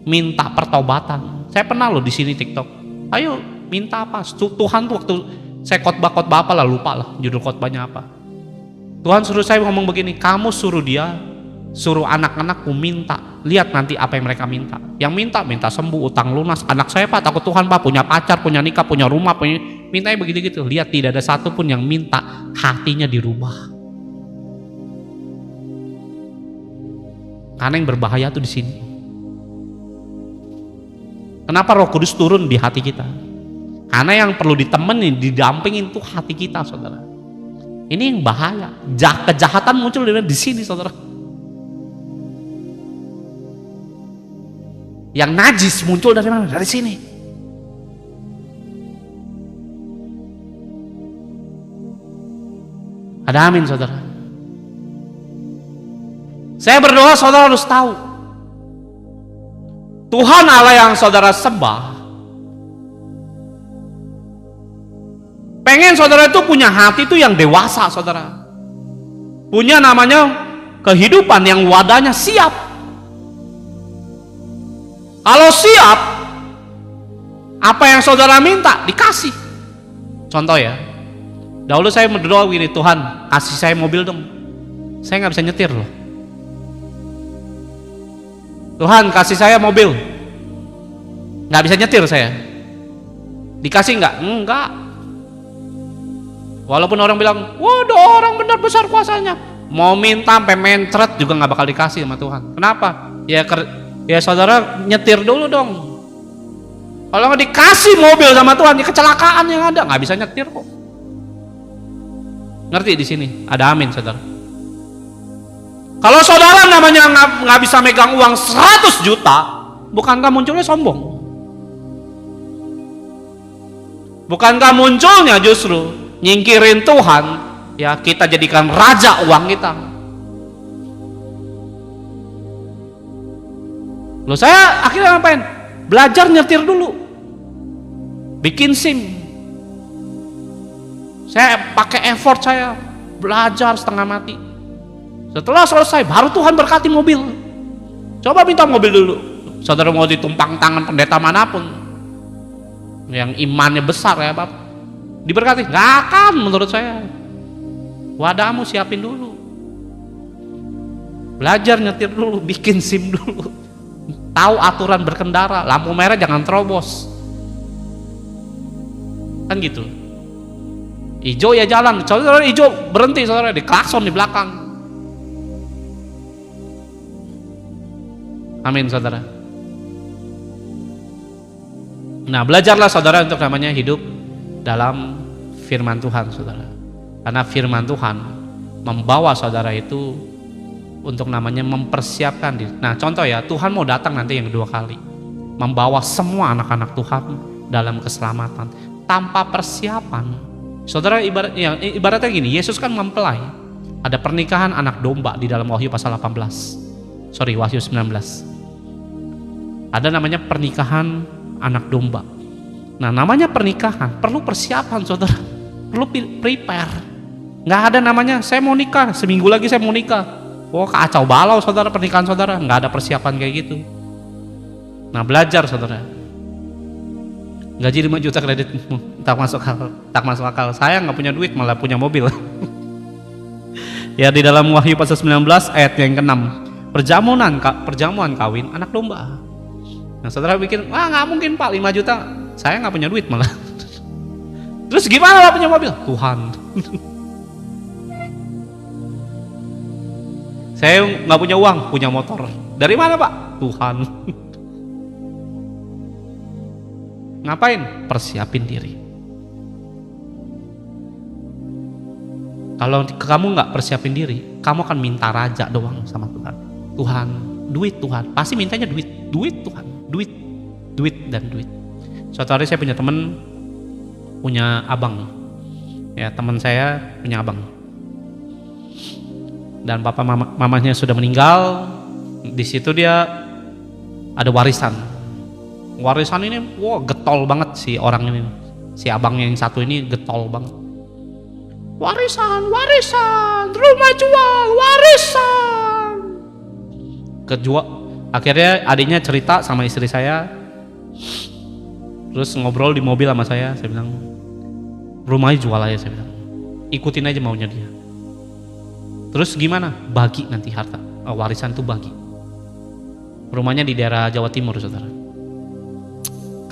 minta pertobatan. Saya pernah loh di sini TikTok. Ayo minta apa? Tuhan tuh waktu saya khotbah apa lah, lupa lah judul khotbahnya apa. Tuhan suruh saya ngomong begini, kamu suruh anak-anakku minta, lihat nanti apa yang mereka minta. Yang minta sembuh, utang lunas. Anak saya Pak takut Tuhan Pak, punya pacar, punya nikah, punya rumah, mintanya begitu-gitu. Lihat tidak ada satupun yang minta hatinya dirubah. Karena yang berbahaya tuh di sini. Kenapa Roh Kudus turun di hati kita? Karena yang perlu ditemenin, didampingin tuh hati kita, saudara. Ini yang bahaya. Kejahatan muncul di sini, saudara. Yang najis muncul dari mana? Dari sini. Ada amin, saudara. Saya berdoa saudara harus tahu, Tuhan Allah yang saudara sembah pengen saudara itu punya hati itu yang dewasa, saudara. Punya namanya kehidupan yang wadahnya siap. Kalau siap, apa yang saudara minta dikasih. Contoh ya, dahulu saya berdoa gini, Tuhan kasih saya mobil dong. Saya nggak bisa nyetir loh. Tuhan kasih saya mobil, nggak bisa nyetir saya. Dikasih nggak? Enggak. Walaupun orang bilang, waduh orang benar besar kuasanya, mau minta sampai mencret juga nggak bakal dikasih sama Tuhan. Kenapa? Ya saudara nyetir dulu dong. Kalau nggak dikasih mobil sama Tuhan, ya kecelakaan yang ada, nggak bisa nyetir kok. Ngerti di sini? Ada amin, saudara. Kalau saudara namanya nggak bisa megang uang 100 juta, bukankah munculnya sombong? Bukankah munculnya justru nyingkirin Tuhan, ya kita jadikan raja uang kita. Loh saya akhirnya ngapain? Belajar nyetir dulu, bikin SIM. Saya pakai effort, saya belajar setengah mati. Setelah selesai baru Tuhan berkati mobil. Coba minta mobil dulu. Saudara mau ditumpang tangan pendeta manapun yang imannya besar ya Bapak, diberkati? Nggak akan menurut saya. Wadahmu siapin dulu, belajar nyetir dulu, bikin SIM dulu, tahu aturan berkendara, lampu merah jangan terobos, kan gitu. Hijau ya jalan, saudara hijau berhenti, saudara diklakson di belakang. Amin saudara. Nah belajarlah saudara untuk namanya hidup dalam firman Tuhan saudara, karena firman Tuhan membawa saudara itu untuk namanya mempersiapkan diri. Nah contoh ya, Tuhan mau datang nanti yang kedua kali, membawa semua anak-anak Tuhan dalam keselamatan tanpa persiapan. Saudara ibaratnya gini, Yesus kan mempelai. Ada pernikahan anak domba di dalam Wahyu pasal 18. Wahyu 19. Ada namanya pernikahan anak domba. Nah namanya pernikahan perlu persiapan saudara, perlu prepare. Nggak ada namanya saya mau nikah, seminggu lagi saya mau nikah. Oh kacau balau saudara pernikahan saudara, nggak ada persiapan kayak gitu. Nah belajar saudara. Gaji 5 juta kredit tak masuk akal. Saya nggak punya duit malah punya mobil. Ya di dalam Wahyu pasal 19 ayat yang ke-6, perjamuan kawin anak domba. Nah saudara pikir, wah nggak mungkin Pak 5 juta, saya nggak punya duit malah. Terus gimana Pak punya mobil? Tuhan. Saya nggak punya uang, punya motor. Dari mana Pak? Tuhan. Ngapain? Persiapin diri. Kalau kamu nggak persiapin diri, kamu akan minta raja doang sama Tuhan. Tuhan, duit Tuhan. Pasti mintanya duit Tuhan. Duit dan duit. Suatu hari saya punya teman, punya abang. Ya teman saya punya abang. Dan papa mamanya sudah meninggal. Di situ dia ada warisan. Warisan ini, wah getol banget si orang ini, si abang yang satu ini getol banget. Warisan, rumah jual, warisan. Akhirnya adiknya cerita sama istri saya, terus ngobrol di mobil sama saya bilang, rumahnya jual aja, saya bilang, ikutin aja maunya dia. Terus gimana? Bagi nanti harta, warisan tuh bagi. Rumahnya di daerah Jawa Timur saudara.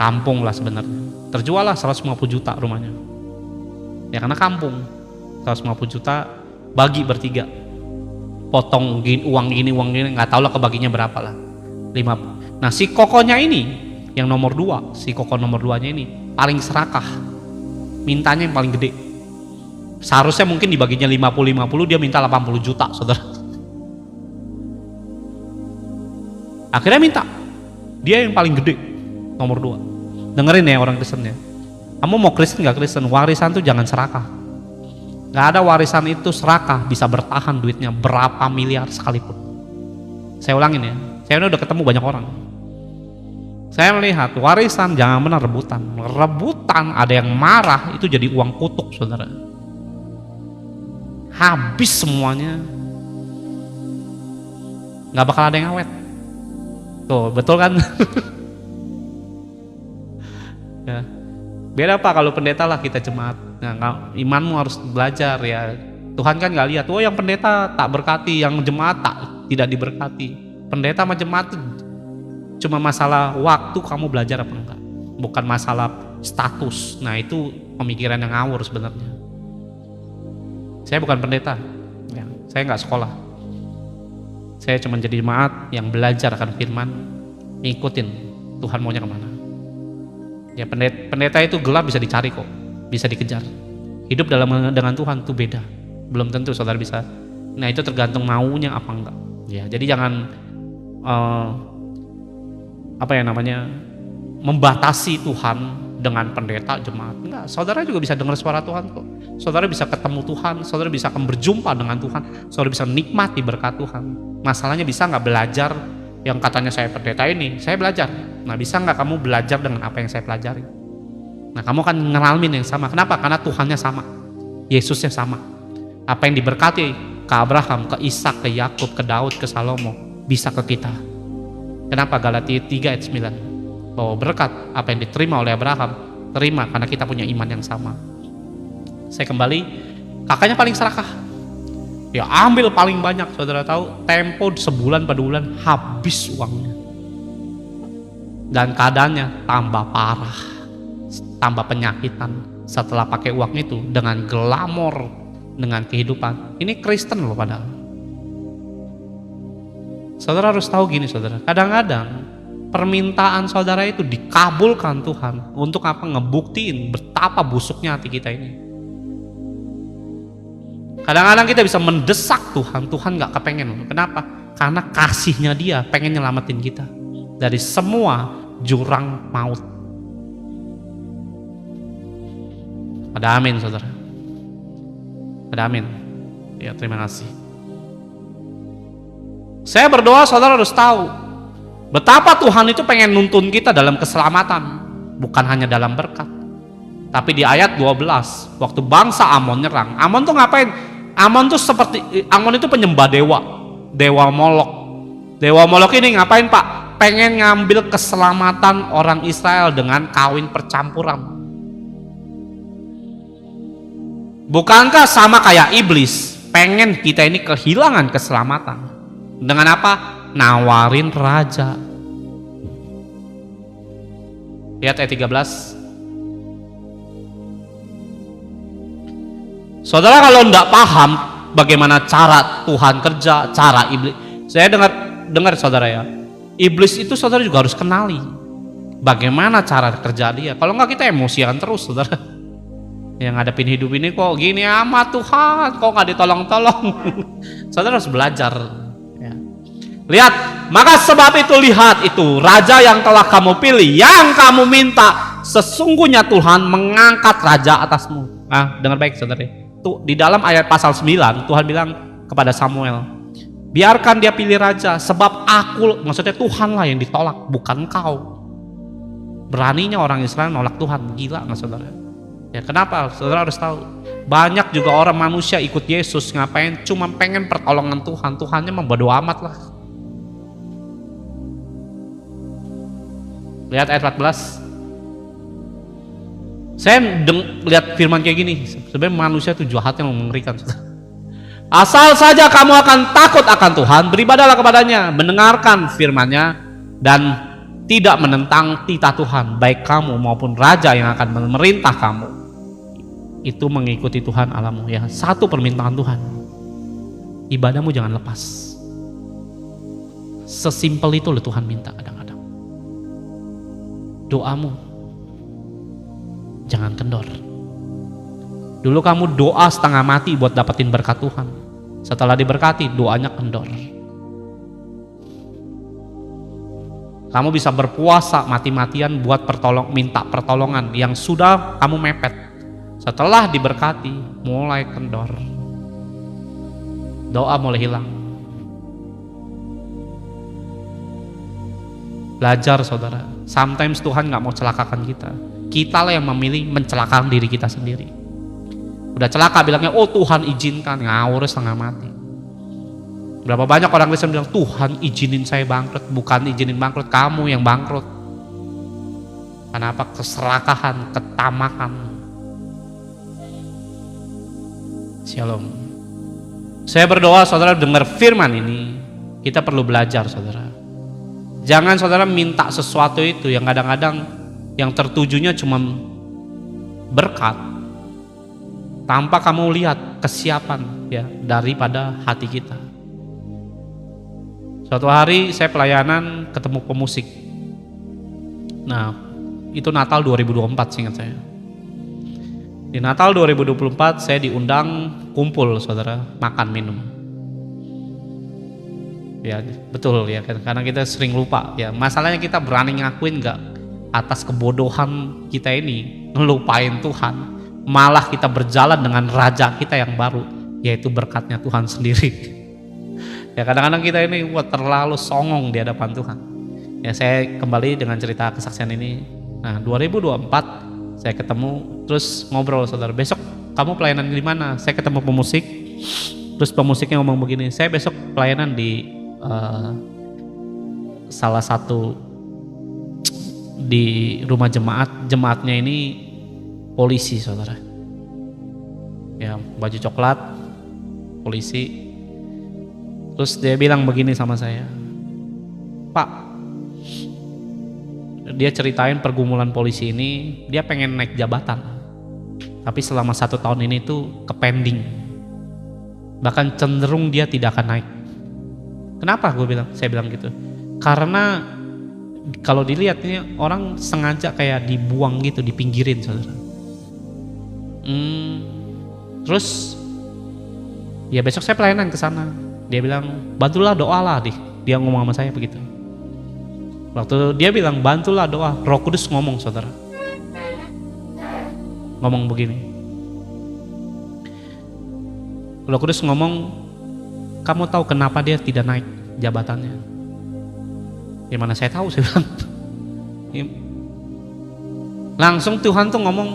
Kampung lah sebenarnya, terjual lah 150 juta rumahnya ya karena kampung. 150 juta bagi bertiga, potong uang gini nggak tahu lah kebaginya berapa lah, 5. Nah si kokonya ini yang nomor 2, si koko nomor 2 nya ini paling serakah, mintanya yang paling gede. Seharusnya mungkin dibaginya 50-50, dia minta 80 juta saudara. Akhirnya minta dia yang paling gede, nomor 2. Dengerin ya orang Kristen ya, kamu mau Kristen gak Kristen, warisan tuh jangan serakah. Gak ada warisan itu serakah bisa bertahan duitnya berapa miliar sekalipun. Saya ulangin ya, saya udah ketemu banyak orang. Saya melihat warisan jangan benar rebutan, ada yang marah itu jadi uang kutuk saudara, habis semuanya, gak bakal ada yang awet. Tuh betul kan? Ya. Beda Pak kalau pendeta lah kita jemaat. Nah, imanmu harus belajar ya. Tuhan kan nggak lihat, oh yang pendeta tak berkati, yang jemaat tidak diberkati. Pendeta sama jemaat tuh Cuma masalah waktu kamu belajar apa enggak, bukan masalah status. Nah itu pemikiran yang ngawur sebenarnya. Saya bukan pendeta, ya, saya nggak sekolah. Saya cuma jadi jemaat yang belajar akan firman, ngikutin Tuhan maunya kemana. Ya pendeta itu gelap bisa dicari kok, bisa dikejar. Hidup dengan Tuhan itu beda. Belum tentu saudara bisa. Nah itu tergantung maunya apa enggak. Ya jadi jangan membatasi Tuhan dengan pendeta jemaat. Enggak, saudara juga bisa dengar suara Tuhan kok. Saudara bisa ketemu Tuhan, saudara bisa akan berjumpa dengan Tuhan, saudara bisa nikmati berkat Tuhan. Masalahnya bisa nggak belajar yang katanya saya pendeta ini, saya belajar. Nah bisa nggak kamu belajar dengan apa yang saya pelajari? Nah kamu akan ngalamin yang sama. Kenapa? Karena Tuhannya sama, Yesusnya sama. Apa yang diberkati ke Abraham, ke Ishak, ke Yakub, ke Daud, ke Salomo, bisa ke kita. Kenapa? Galatia 3 ayat 9, bahwa berkat apa yang diterima oleh Abraham, terima karena kita punya iman yang sama. Saya kembali, kakaknya paling serakah, ya ambil paling banyak. Saudara tahu, tempo sebulan pada bulan habis uangnya, dan keadaannya tambah parah, tambah penyakitan setelah pakai uang itu dengan glamor, dengan kehidupan. Ini Kristen loh padahal. Saudara harus tahu gini saudara, kadang-kadang permintaan saudara itu dikabulkan Tuhan untuk apa? Ngebuktiin betapa busuknya hati kita ini. Kadang-kadang kita bisa mendesak Tuhan, Tuhan gak kepengen. Kenapa? Karena kasihnya Dia pengen nyelamatin kita dari semua jurang maut. Ada amin saudara. Ada amin. Ya terima kasih. Saya berdoa saudara harus tahu betapa Tuhan itu pengen nuntun kita dalam keselamatan, bukan hanya dalam berkat. Tapi di ayat 12, waktu bangsa Amon nyerang, Amon tuh ngapain? Amon itu penyembah dewa Molok. Dewa Molok ini ngapain Pak? Pengen ngambil keselamatan orang Israel dengan kawin percampuran. Bukankah sama kayak iblis, pengen kita ini kehilangan keselamatan? Dengan apa? Nawarin raja. Lihat ayat 13. Saudara kalau tidak paham bagaimana cara Tuhan kerja, cara iblis. Saya dengar saudara ya, iblis itu saudara juga harus kenali bagaimana cara kerja dia. Kalau enggak kita emosian terus saudara. Yang ngadepin hidup ini kok gini amat Tuhan, kok nggak ditolong-tolong. Saudara harus belajar. Ya. Lihat, maka sebab itu lihat itu raja yang telah kamu pilih, yang kamu minta, sesungguhnya Tuhan mengangkat raja atasmu. Nah, dengar baik saudara. Tuh di dalam ayat pasal 9 Tuhan bilang kepada Samuel, biarkan dia pilih raja, sebab maksudnya Tuhanlah yang ditolak, bukan kau. Beraninya orang Israel nolak Tuhan, gila nggak saudara? Ya kenapa? Saudara harus tahu, banyak juga orang manusia ikut Yesus ngapain? Cuma pengen pertolongan Tuhan, Tuhannya membodo amat lah. Lihat ayat 14. Saya lihat firman kayak gini, sebenarnya manusia itu jahat yang mengerikan. Asal saja kamu akan takut akan Tuhan, beribadahlah kepadanya, mendengarkan firman-Nya, dan tidak menentang titah Tuhan, baik kamu maupun raja yang akan memerintah kamu. Itu mengikuti Tuhan Allahmu. Ya, satu permintaan Tuhan, ibadahmu jangan lepas. Sesimpel itu loh Tuhan minta kadang-kadang. Doamu jangan kendor. Dulu kamu doa setengah mati buat dapetin berkat Tuhan. Setelah diberkati, doanya kendor. Kamu bisa berpuasa mati-matian buat minta pertolongan yang sudah kamu mepet. Setelah diberkati, mulai kendor. Doa mulai hilang. Belajar saudara. Sometimes Tuhan gak mau celakakan kita. Kita lah yang memilih mencelakakan diri kita sendiri. Udah celaka bilangnya, oh Tuhan izinkan, ngawur setengah mati. Berapa banyak orang Kristen bilang, Tuhan izinin saya bangkrut. Bukan izinin bangkrut, kamu yang bangkrut. Kenapa? Keserakahan, ketamakan. Shalom. Saya berdoa saudara dengar firman ini, kita perlu belajar saudara. Jangan saudara minta sesuatu itu yang kadang-kadang yang tertujunya cuma berkat, tanpa kamu lihat kesiapan ya daripada hati kita. Suatu hari saya pelayanan ketemu pemusik. Nah, itu Natal 2024 seingat saya. Di Natal 2024 saya diundang kumpul saudara, makan minum. Ya betul ya, karena kita sering lupa ya. Masalahnya kita berani ngakuin nggak atas kebodohan kita ini ngelupain Tuhan, malah kita berjalan dengan raja kita yang baru, yaitu berkatnya Tuhan sendiri. Ya kadang-kadang kita ini terlalu songong di hadapan Tuhan. Ya saya kembali dengan cerita kesaksian ini. Nah 2024 saya ketemu, terus ngobrol saudara, besok kamu pelayanan di mana? Saya ketemu pemusik, terus pemusiknya ngomong begini, saya besok pelayanan di salah satu di rumah jemaatnya ini polisi saudara, ya baju coklat polisi. Terus dia bilang begini sama saya, Pak, dia ceritain pergumulan polisi ini, dia pengen naik jabatan, tapi selama 1 tahun ini tuh kepending, bahkan cenderung dia tidak akan naik. Kenapa saya bilang gitu? Karena kalau dilihat ini orang sengaja kayak dibuang gitu, dipinggirin saudara. Terus ya besok saya pelayanan ke sana. Dia bilang bantulah doalah dia ngomong sama saya begitu. Waktu dia bilang bantulah doa, Roh Kudus ngomong saudara. Ngomong begini. Roh Kudus ngomong, kamu tahu kenapa dia tidak naik jabatannya? Gimana saya tahu, saya bilang. Langsung Tuhan tuh ngomong,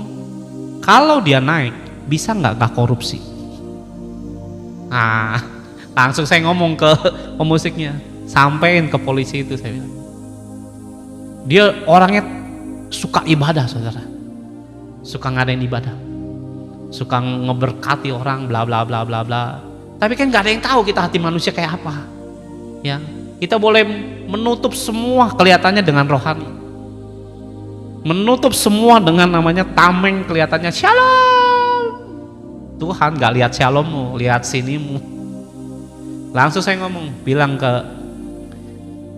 kalau dia naik bisa nggak korupsi? Langsung saya ngomong ke pemusiknya, sampein ke polisi itu, saya bilang. Dia orangnya suka ibadah saudara, suka ngadain ibadah, suka ngeberkati orang, bla bla bla bla bla. Tapi kan nggak ada yang tahu kita hati manusia kayak apa. Ya, kita boleh menutup semua kelihatannya dengan rohani, menutup semua dengan namanya tameng, kelihatannya shalom. Tuhan nggak lihat shalommu, lihat sinimu. Langsung saya ngomong, bilang ke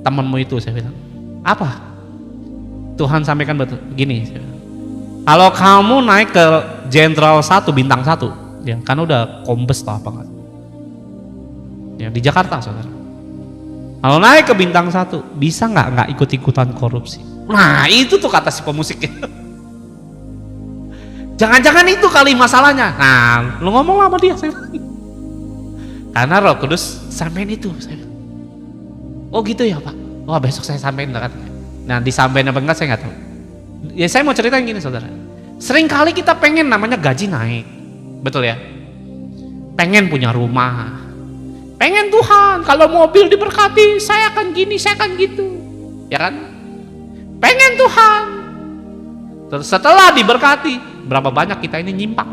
temanmu itu, saya bilang, apa? Tuhan sampaikan betul gini, kalau kamu naik ke Jenderal 1 bintang 1, ya kan udah kombes atau apa kan? Ya di Jakarta saudara. Kalau naik ke bintang 1 bisa nggak ikut-ikutan korupsi? Nah itu tuh kata si pemusik. Jangan-jangan itu kali masalahnya. Nah lu ngomong sama dia, saya. Karena Roh Kudus sampein itu, saya. Oh gitu ya Pak. Wah besok saya sampein katanya. Nah disampein apa enggak saya nggak tahu. Ya saya mau ceritain gini saudara. Sering kali kita pengen namanya gaji naik, betul ya? Pengen punya rumah, pengen Tuhan kalau mobil diberkati, saya akan gini, saya akan gitu, ya kan? Pengen Tuhan. Terus setelah diberkati, berapa banyak kita ini nyimpang?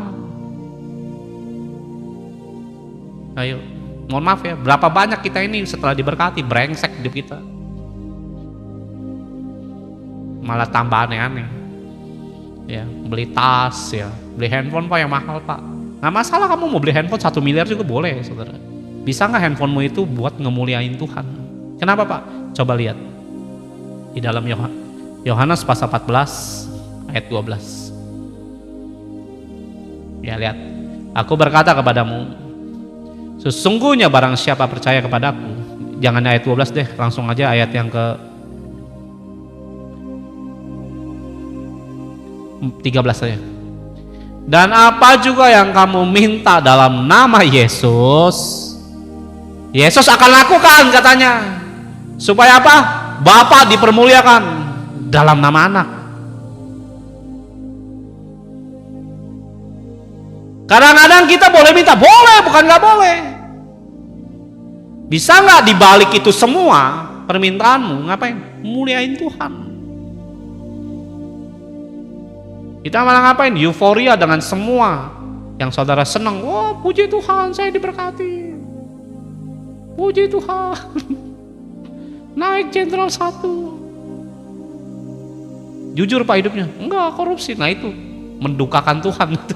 Ayo, mohon maaf ya, berapa banyak kita ini setelah diberkati brengsek hidup kita, malah tambah aneh-aneh. Ya, beli tas ya, beli handphone Pak yang mahal Pak. Nggak masalah kamu mau beli handphone 1 miliar juga boleh saudara. Bisa nggak handphonemu itu buat ngemuliain Tuhan? Kenapa Pak? Coba lihat di dalam Yohanes pasal 14 ayat 12. Ya lihat, aku berkata kepadamu, sesungguhnya barang siapa percaya kepadaku, jangan ayat 12 deh, langsung aja ayat yang ke 13 saja. Dan apa juga yang kamu minta dalam nama Yesus, Yesus akan lakukan katanya. Supaya apa? Bapa dipermuliakan dalam nama anak. Kadang-kadang kita boleh minta, boleh, bukan nggak boleh. Bisa nggak dibalik itu semua permintaanmu ngapain? Muliain Tuhan. Kita malah ngapain? Euforia dengan semua yang saudara senang. Oh puji Tuhan saya diberkati, puji Tuhan. naik jenderal 1. Jujur Pak hidupnya? Enggak, korupsi. Nah itu mendukakan Tuhan itu.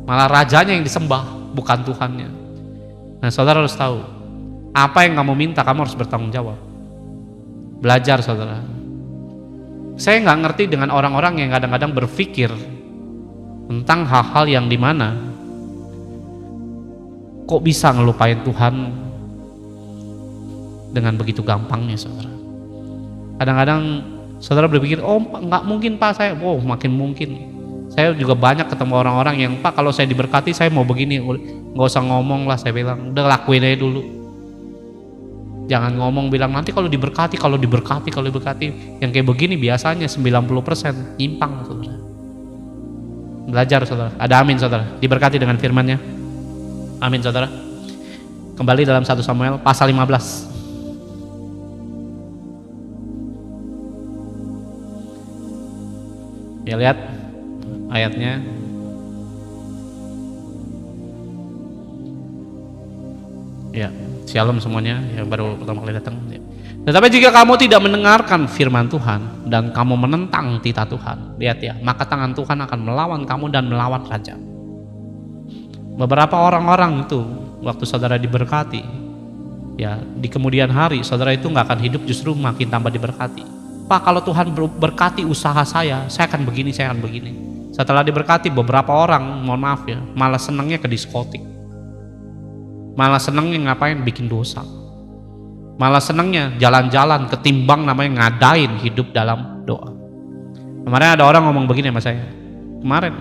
Malah rajanya yang disembah, bukan Tuhannya. Nah saudara harus tahu, apa yang kamu minta kamu harus bertanggung jawab. Belajar saudara. Saya nggak ngerti dengan orang-orang yang kadang-kadang berpikir tentang hal-hal yang dimana kok bisa ngelupain Tuhan dengan begitu gampangnya saudara. Kadang-kadang saudara berpikir, oh nggak mungkin Pak saya, oh makin mungkin. Saya juga banyak ketemu orang-orang yang, Pak kalau saya diberkati saya mau begini, nggak usah ngomong lah, saya bilang, udah lakuin aja dulu. Jangan ngomong bilang nanti kalau diberkati, yang kayak begini biasanya 90% nyimpang saudara. Belajar saudara, ada amin saudara, diberkati dengan firman-Nya. Amin saudara. Kembali dalam 1 Samuel pasal 15. Ya lihat ayatnya. Ya, shalom semuanya yang baru pertama kali datang. Ya. Tetapi jika kamu tidak mendengarkan firman Tuhan dan kamu menentang titah Tuhan, lihat ya, maka tangan Tuhan akan melawan kamu dan melawan raja. Beberapa orang-orang itu waktu saudara diberkati, ya di kemudian hari saudara itu nggak akan hidup, justru makin tambah diberkati. Pak kalau Tuhan berkati usaha saya akan begini, saya akan begini. Setelah diberkati beberapa orang, mohon maaf ya, malah senangnya ke diskotik. Malah senangnya ngapain? Bikin dosa. Malah senangnya jalan-jalan ketimbang namanya ngadain hidup dalam doa. Kemarin ada orang ngomong begini sama saya. Kemarin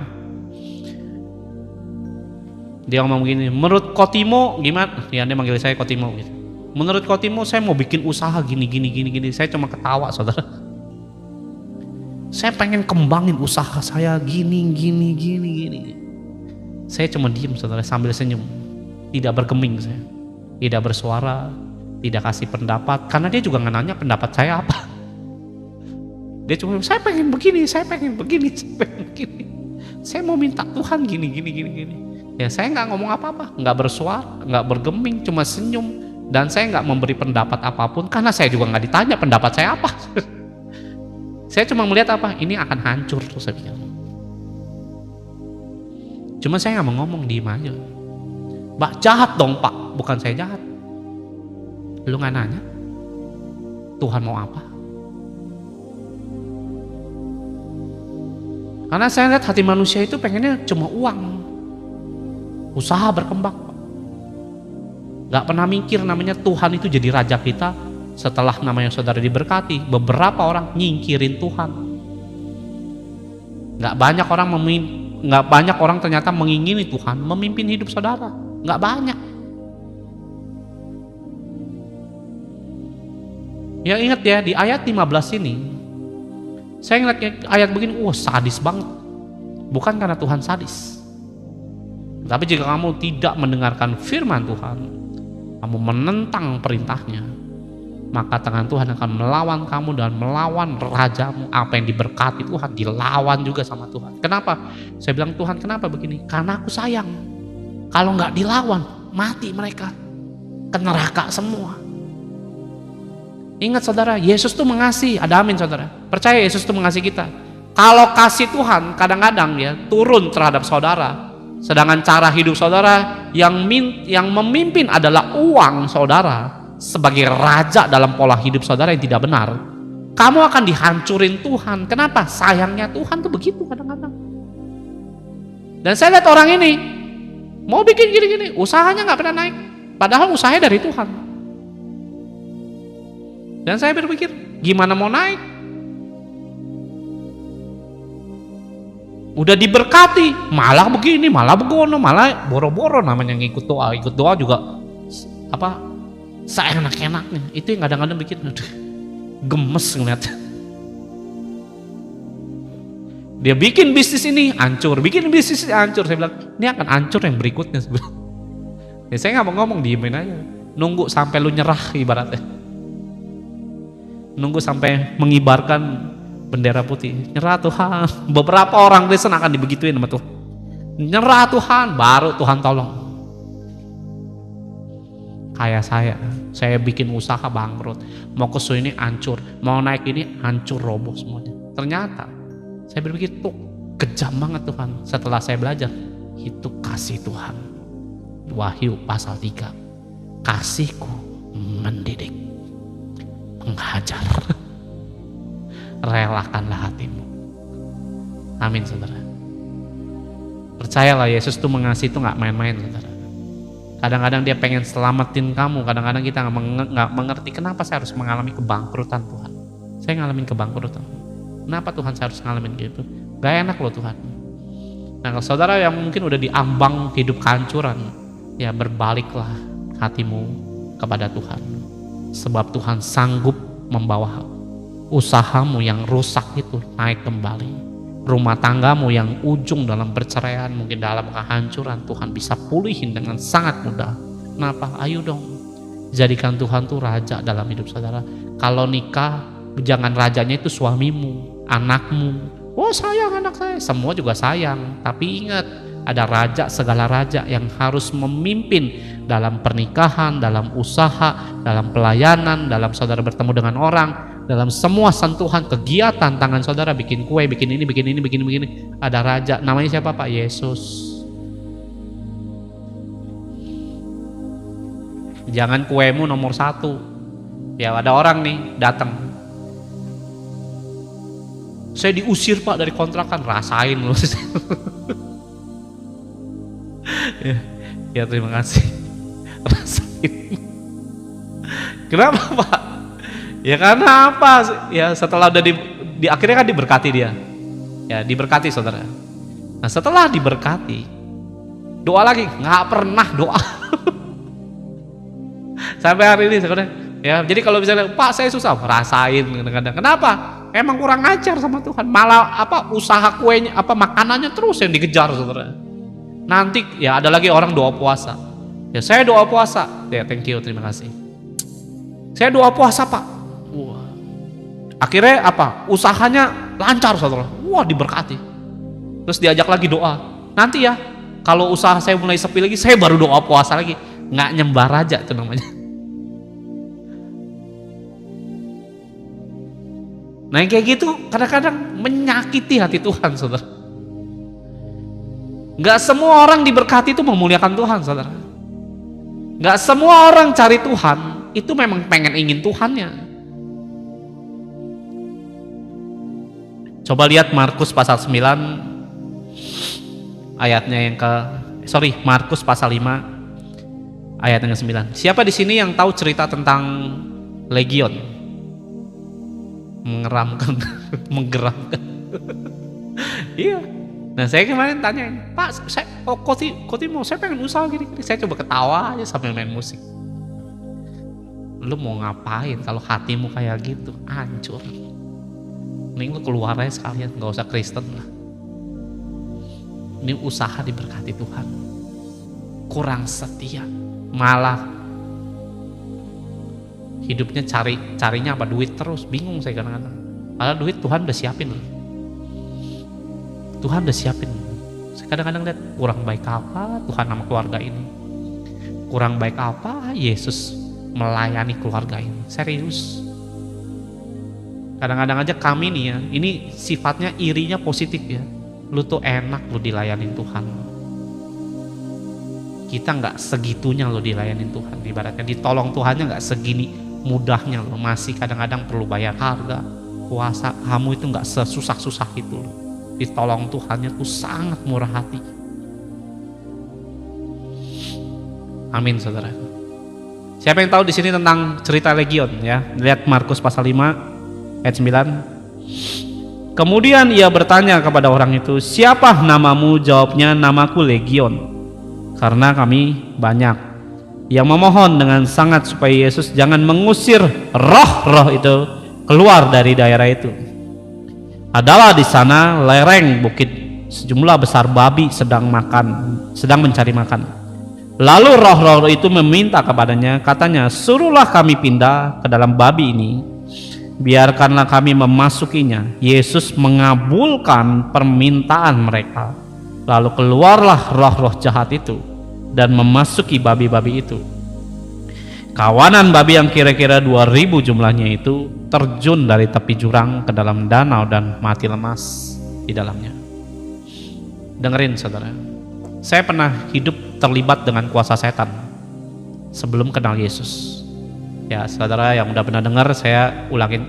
dia ngomong begini, menurut Kotimo gimana? Ya dia manggil saya Kotimo gitu. Menurut Kotimo saya mau bikin usaha gini. Saya cuma ketawa saudara. Saya pengen kembangin usaha saya gini. Saya cuma diem saudara sambil senyum. Tidak bergeming saya. Tidak bersuara. Tidak kasih pendapat. Karena dia juga nggak nanya pendapat saya apa. Dia cuma saya pengen begini. Saya mau minta Tuhan gini. Ya saya nggak ngomong apa-apa. Nggak bersuara. Nggak bergeming. Cuma senyum. Dan saya nggak memberi pendapat apapun karena saya juga nggak ditanya pendapat saya apa. Saya cuma melihat apa ini akan hancur terus saya pikir. Cuma saya nggak mau ngomong, diem aja. Mbak jahat dong Pak, bukan saya jahat. Lu nggak nanya Tuhan mau apa? Karena saya lihat hati manusia itu pengennya cuma uang, usaha berkembang. Gak pernah mikir namanya Tuhan itu jadi raja kita. Setelah namanya saudara diberkati, beberapa orang nyingkirin Tuhan. Gak banyak orang ternyata mengingini Tuhan memimpin hidup saudara. Gak banyak. Ya ingat ya di ayat 15 ini, saya ngeliat ayat begini, sadis banget. Bukan karena Tuhan sadis, tapi jika kamu tidak mendengarkan firman Tuhan, kamu menentang perintahnya, maka tangan Tuhan akan melawan kamu dan melawan rajamu. Apa yang diberkati Tuhan dilawan juga sama Tuhan. Kenapa? Saya bilang Tuhan kenapa begini? Karena aku sayang. Kalau nggak dilawan, mati mereka, ke neraka semua. Ingat saudara, Yesus tuh mengasihi. Ada amin saudara. Percaya Yesus tuh mengasihi kita. Kalau kasih Tuhan kadang-kadang ya turun terhadap saudara. Sedangkan cara hidup saudara yang memimpin adalah uang saudara sebagai raja dalam pola hidup saudara yang tidak benar. Kamu akan dihancurin Tuhan. Kenapa? Sayangnya Tuhan tuh begitu kadang-kadang. Dan saya lihat orang ini mau bikin gini-gini, usahanya nggak pernah naik. Padahal usahanya dari Tuhan. Dan saya berpikir, gimana mau naik? Udah diberkati, malah begini, malah begono, malah boro-boro namanya ngikut doa. Ikut doa juga apa seenak-enaknya. Itu yang kadang-kadang bikin gemes ngeliat. Dia bikin bisnis ini hancur, bikin bisnis ini hancur. Saya bilang, ini akan hancur yang berikutnya sebenarnya. Ya, saya nggak mau ngomong, diemin aja. Nunggu sampai lu nyerah ibaratnya. Nunggu sampai mengibarkan bendera putih, nyerah Tuhan. Beberapa orang Kristen akan dibegituin sama Tuhan. Nyerah Tuhan, baru Tuhan tolong. kayak saya bikin usaha bangkrut, mau ke sini hancur, mau naik ini hancur, roboh semuanya. Ternyata saya berpikir tuh kejam banget Tuhan. Setelah saya belajar, itu kasih Tuhan. Wahyu pasal 3, kasihku mendidik, menghajar. Relakanlah hatimu. Amin saudara. Percayalah, Yesus tuh mengasihi tuh gak main-main saudara. Kadang-kadang dia pengen selamatin kamu, kadang-kadang kita nggak mengerti kenapa saya harus mengalami kebangkrutan Tuhan. Saya ngalamin kebangkrutan. Kenapa Tuhan saya harus ngalamin gitu? Gak enak loh Tuhan. Nah kalau saudara yang mungkin udah diambang hidup kehancuran, ya berbaliklah hatimu kepada Tuhan. Sebab Tuhan sanggup membawa usahamu yang rusak itu naik kembali. Rumah tanggamu yang ujung dalam perceraian, mungkin dalam kehancuran, Tuhan bisa pulihin dengan sangat mudah. Kenapa? Ayo dong, jadikan Tuhan tuh raja dalam hidup saudara. Kalau nikah, jangan rajanya itu suamimu, anakmu. Oh sayang anak saya, semua juga sayang. Tapi ingat, ada raja, segala raja yang harus memimpin dalam pernikahan, dalam usaha, dalam pelayanan, dalam saudara bertemu dengan orang, dalam semua sentuhan kegiatan tangan saudara, bikin kue, bikin ini, bikin ini, bikin begini. Ada raja, namanya siapa Pak? Yesus. Jangan kuemu nomor 1. Ya ada orang nih datang, saya diusir Pak dari kontrakan, rasain loh. Ya terima kasih, rasain. Kenapa Pak? Ya karena apa? Ya setelah udah di akhirnya kan diberkati dia. Ya diberkati saudara. Nah setelah diberkati, doa lagi, nggak pernah doa. Sampai hari ini saudara. Ya jadi kalau misalnya Pak saya susah, rasain kadang-kadang. Kenapa? Emang kurang ajar sama Tuhan. Malah usaha kuenya, makanannya terus yang dikejar saudara. Nanti ya ada lagi orang doa puasa. Ya saya doa puasa. Ya thank you, terima kasih. Saya doa puasa Pak. Wah. Akhirnya usahanya lancar saudara. Wah diberkati. Terus diajak lagi doa. Nanti ya kalau usaha saya mulai sepi lagi, saya baru doa puasa lagi. Nggak nyembah raja itu namanya. Nah yang kayak gitu kadang-kadang menyakiti hati Tuhan saudara. Nggak semua orang diberkati itu memuliakan Tuhan saudara. Nggak semua orang cari Tuhan itu memang pengen ingin Tuhannya. Coba lihat Markus pasal 9 ayatnya yang Markus pasal 5 ayat yang ke-9. Siapa di sini yang tahu cerita tentang legion? Mengeramkan, menggeramkan. Iya. Nah saya kemarin tanyain, Pak, Kotimo, saya pengen usaha gini. Saya coba ketawa aja sambil main musik. Lu mau ngapain kalau hatimu kayak gitu? Hancur. Mending lu keluar aja sekalian, gak usah Kristen lah. Ini usaha diberkati Tuhan. Kurang setia, malah hidupnya carinya duit terus. Bingung saya kadang-kadang. Padahal duit Tuhan udah siapin loh. Tuhan udah siapin. Saya kadang-kadang lihat kurang baik apa Tuhan sama keluarga ini. Kurang baik apa Yesus melayani keluarga ini. Serius. Kadang-kadang aja kami nih ya, ini sifatnya irinya positif ya. Lu tuh enak lu dilayanin Tuhan. Kita nggak segitunya lo dilayanin Tuhan. Ibaratnya ditolong Tuhannya nggak segini mudahnya lo. Masih kadang-kadang perlu bayar harga. Puasa kamu itu nggak sesusah-susah itu lo. Ditolong Tuhannya tuh sangat murah hati. Amin saudara. Siapa yang tahu di sini tentang cerita legion ya? Lihat Markus pasal 5 ayat 9. Kemudian ia bertanya kepada orang itu, siapa namamu? Jawabnya, namaku Legion, karena kami banyak. Yang memohon dengan sangat supaya Yesus jangan mengusir roh-roh itu keluar dari daerah itu. Adalah di sana lereng bukit, sejumlah besar babi sedang mencari makan. Lalu roh-roh itu meminta kepadanya, katanya, suruhlah kami pindah ke dalam babi ini, biarkanlah kami memasukinya. Yesus mengabulkan permintaan mereka. Lalu keluarlah roh-roh jahat itu dan memasuki babi-babi itu. Kawanan babi yang kira-kira 2000 jumlahnya itu terjun dari tepi jurang ke dalam danau dan mati lemas di dalamnya. Dengerin saudara, saya pernah hidup terlibat dengan kuasa setan sebelum kenal Yesus. Ya saudara yang udah pernah dengar, saya ulangin,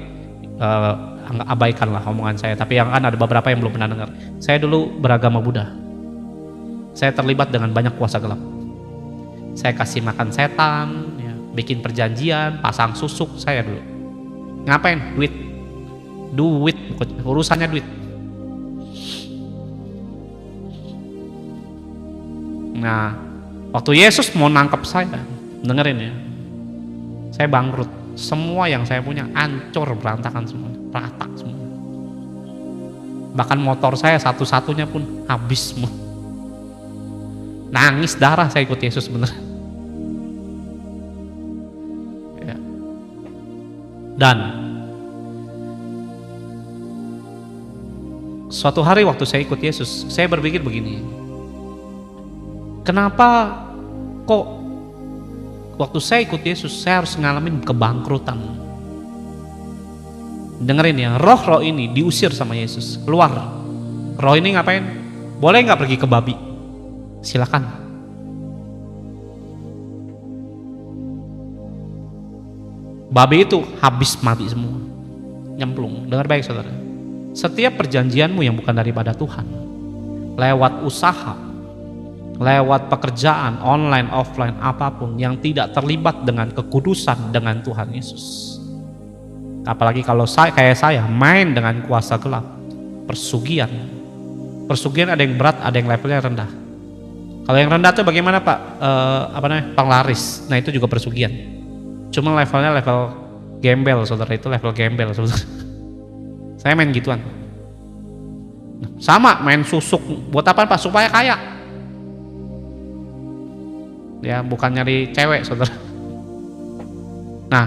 abaikan lah omongan saya. Tapi yang kan ada beberapa yang belum pernah dengar. Saya dulu beragama Buddha. Saya terlibat dengan banyak kuasa gelap. Saya kasih makan setan, ya, bikin perjanjian, pasang susuk saya dulu. Ngapain? Duit. Urusannya duit. Nah, waktu Yesus mau nangkep saya, dengerin ya, saya bangkrut. Semua yang saya punya hancur, berantakan semua, rata semua. Bahkan motor saya satu-satunya pun habis semua. Nangis darah saya ikut Yesus bener. Ya. Dan suatu hari waktu saya ikut Yesus, saya berpikir begini, kenapa kok waktu saya ikut Yesus saya harus ngalamin kebangkrutan? Dengerin ya, roh-roh ini diusir sama Yesus, keluar. Roh ini ngapain? Boleh nggak pergi ke babi? Silakan. Babi itu habis mati semua, nyemplung. Dengar baik saudara, setiap perjanjianmu yang bukan daripada Tuhan, lewat usaha, lewat pekerjaan online, offline, apapun yang tidak terlibat dengan kekudusan dengan Tuhan Yesus. Apalagi kalau kayak saya main dengan kuasa gelap, persugihan ada yang berat, ada yang levelnya rendah. Kalau yang rendah tuh bagaimana Pak? Penglaris. Nah itu juga persugihan. Cuma levelnya level gembel, saudara, itu level gembel, saudara. Saya main gituan. Sama main susuk, buat apa Pak? Supaya kaya. Ya bukan nyari cewek, saudara. Nah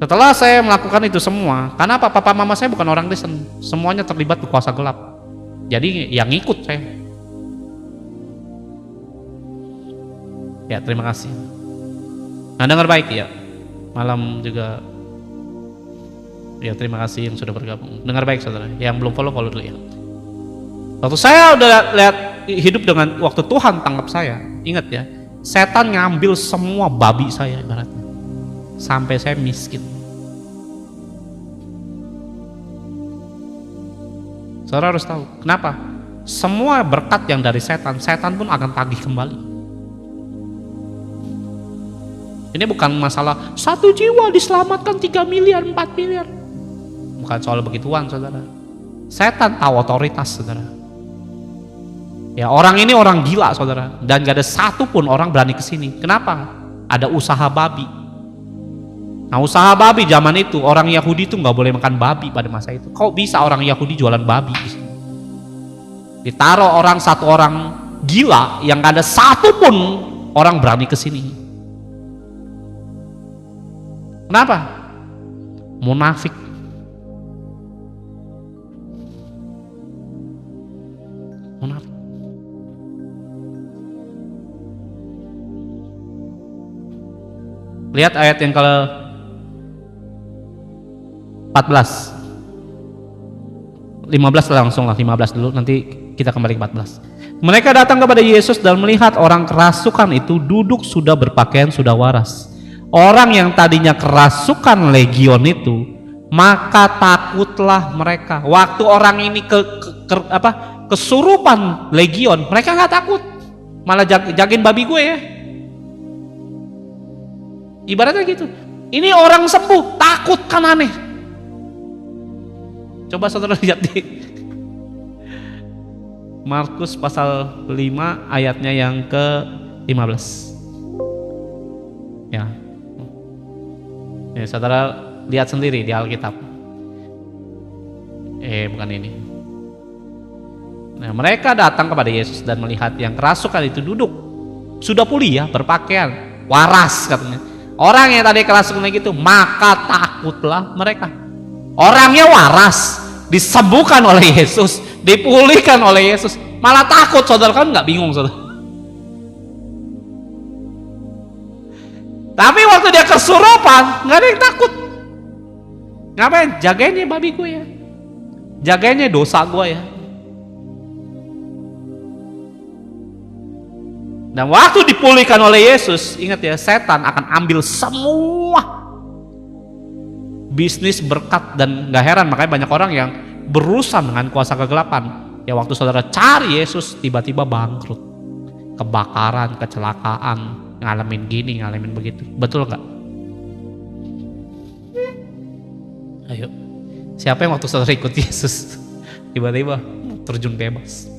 setelah saya melakukan itu semua, karena papa mama saya bukan orang Kristen, semuanya terlibat di kuasa gelap, jadi yang ikut saya. Ya terima kasih. Nah dengar baik ya, malam juga ya, terima kasih yang sudah bergabung. Dengar baik saudara, yang belum follow dulu ya. Waktu saya udah lihat hidup dengan waktu Tuhan tangkap saya, ingat ya, setan ngambil semua babi saya ibaratnya, sampai saya miskin. Saudara harus tahu kenapa? Semua berkat yang dari setan, setan pun akan tagih kembali. Ini bukan masalah 1 jiwa diselamatkan 3 miliar, 4 miliar. Bukan soal begituan saudara. Setan tahu otoritas saudara. Ya orang ini orang gila saudara, dan gak ada satu pun orang berani kesini. Kenapa? Ada usaha babi. Nah usaha babi zaman itu, orang Yahudi itu gak boleh makan babi pada masa itu. Kok bisa orang Yahudi jualan babi di sini? Ditaruh satu orang gila yang gak ada satu pun orang berani kesini. Kenapa? Munafik. Munafik. Lihat ayat yang ke-14. 15 langsung lah, 15 dulu, nanti kita kembali ke 14. Mereka datang kepada Yesus dan melihat orang kerasukan itu duduk sudah berpakaian sudah waras. Orang yang tadinya kerasukan legion itu, maka takutlah mereka. Waktu orang ini kesurupan legion, mereka nggak takut, malah jagain babi gue ya. Ibaratnya gitu. Ini orang sembuh, takut kan, aneh. Coba saudara lihat di Markus pasal 5 ayatnya yang ke-15. Ya. Ya, saudara lihat sendiri di Alkitab. Bukan ini. Nah, mereka datang kepada Yesus dan melihat yang kerasukan itu duduk, sudah pulih ya, berpakaian, waras katanya. Orang yang tadi kerasukan gitu, maka takutlah mereka. Orangnya waras, disembuhkan oleh Yesus, dipulihkan oleh Yesus, malah takut. Saudara kan nggak bingung saudara? Tapi waktu dia kesurupan, nggak ada yang takut. Ngapain? Jagain ya babi gue ya. Jagain ya dosa gue ya. Dan waktu dipulihkan oleh Yesus, ingat ya, setan akan ambil semua bisnis, berkat, dan gak heran makanya banyak orang yang berurusan dengan kuasa kegelapan. Ya waktu saudara cari Yesus, tiba-tiba bangkrut, kebakaran, kecelakaan, ngalamin gini, ngalamin begitu. Betul nggak? Ayo, siapa yang waktu saudara ikut Yesus tiba-tiba terjun bebas?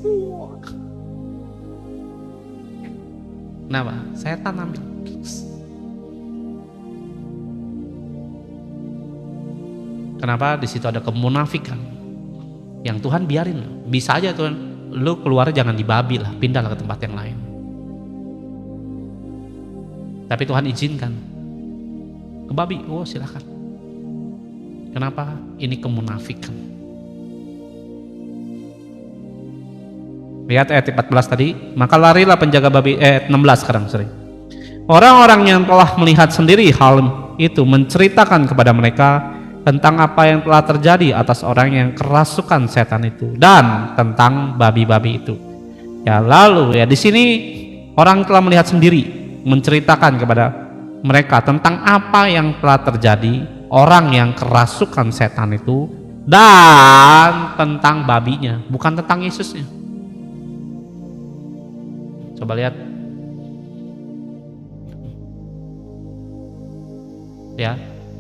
Kenapa? Setan ambil. Kenapa? Di situ ada kemunafikan yang Tuhan biarin loh. Bisa aja Tuhan, lu keluar jangan di babi lah, pindahlah ke tempat yang lain. Tapi Tuhan izinkan ke babi, oh silakan. Kenapa? Ini kemunafikan. Lihat ayat 14 tadi, maka larilah penjaga babi, 16 sekarang, sorry. Orang-orang yang telah melihat sendiri hal itu menceritakan kepada mereka tentang apa yang telah terjadi atas orang yang kerasukan setan itu dan tentang babi-babi itu. Ya lalu ya di sini orang telah melihat sendiri menceritakan kepada mereka tentang apa yang telah terjadi orang yang kerasukan setan itu dan tentang babinya, bukan tentang Yesusnya. Coba lihat. Ya.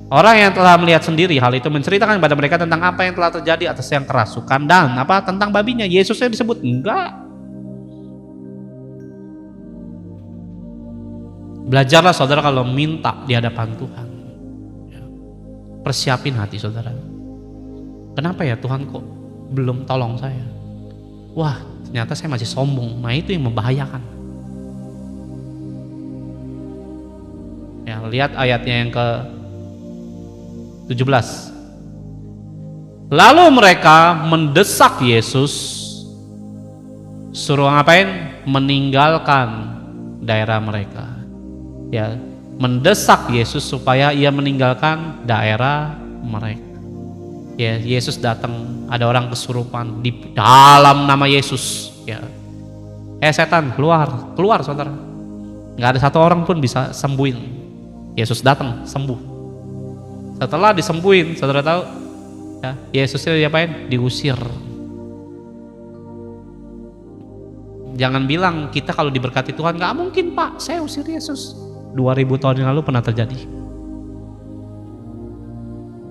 Orang yang telah melihat sendiri hal itu menceritakan kepada mereka tentang apa yang telah terjadi atas yang kerasukan dan apa tentang babinya. Yesusnya disebut enggak. Belajarlah saudara kalau minta di hadapan Tuhan. Persiapin hati saudara. Kenapa ya Tuhan kok belum tolong saya? Wah, ternyata saya masih sombong. Nah itu yang membahayakan. Ya, lihat ayatnya yang ke 17. Lalu mereka mendesak Yesus, suruh ngapain? Meninggalkan daerah mereka. Ya, mendesak Yesus supaya ia meninggalkan daerah mereka. Ya, Yesus datang, ada orang kesurupan di dalam nama Yesus. Ya, setan keluar, keluar saudara. Nggak ada satu orang pun bisa sembuhin. Yesus datang sembuh. Setelah disembuhin, saudara tahu, ya, Yesusnya diapain? Diusir. Jangan bilang kita kalau diberkati Tuhan, nggak mungkin Pak, saya usir Yesus. 2000 tahun yang lalu pernah terjadi.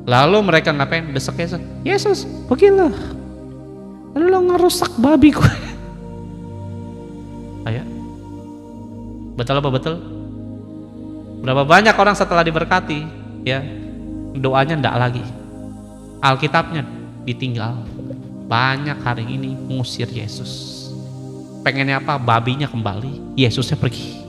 Lalu mereka ngapain? Desak Yesus. Yesus, pergilah. Lalu lo ngerusak babi gue. Ayo. Betul apa betul? Berapa banyak orang setelah diberkati, ya, doanya ndak lagi, Alkitabnya ditinggal. Banyak hari ini ngusir Yesus. Pengennya apa? Babinya kembali, Yesusnya pergi.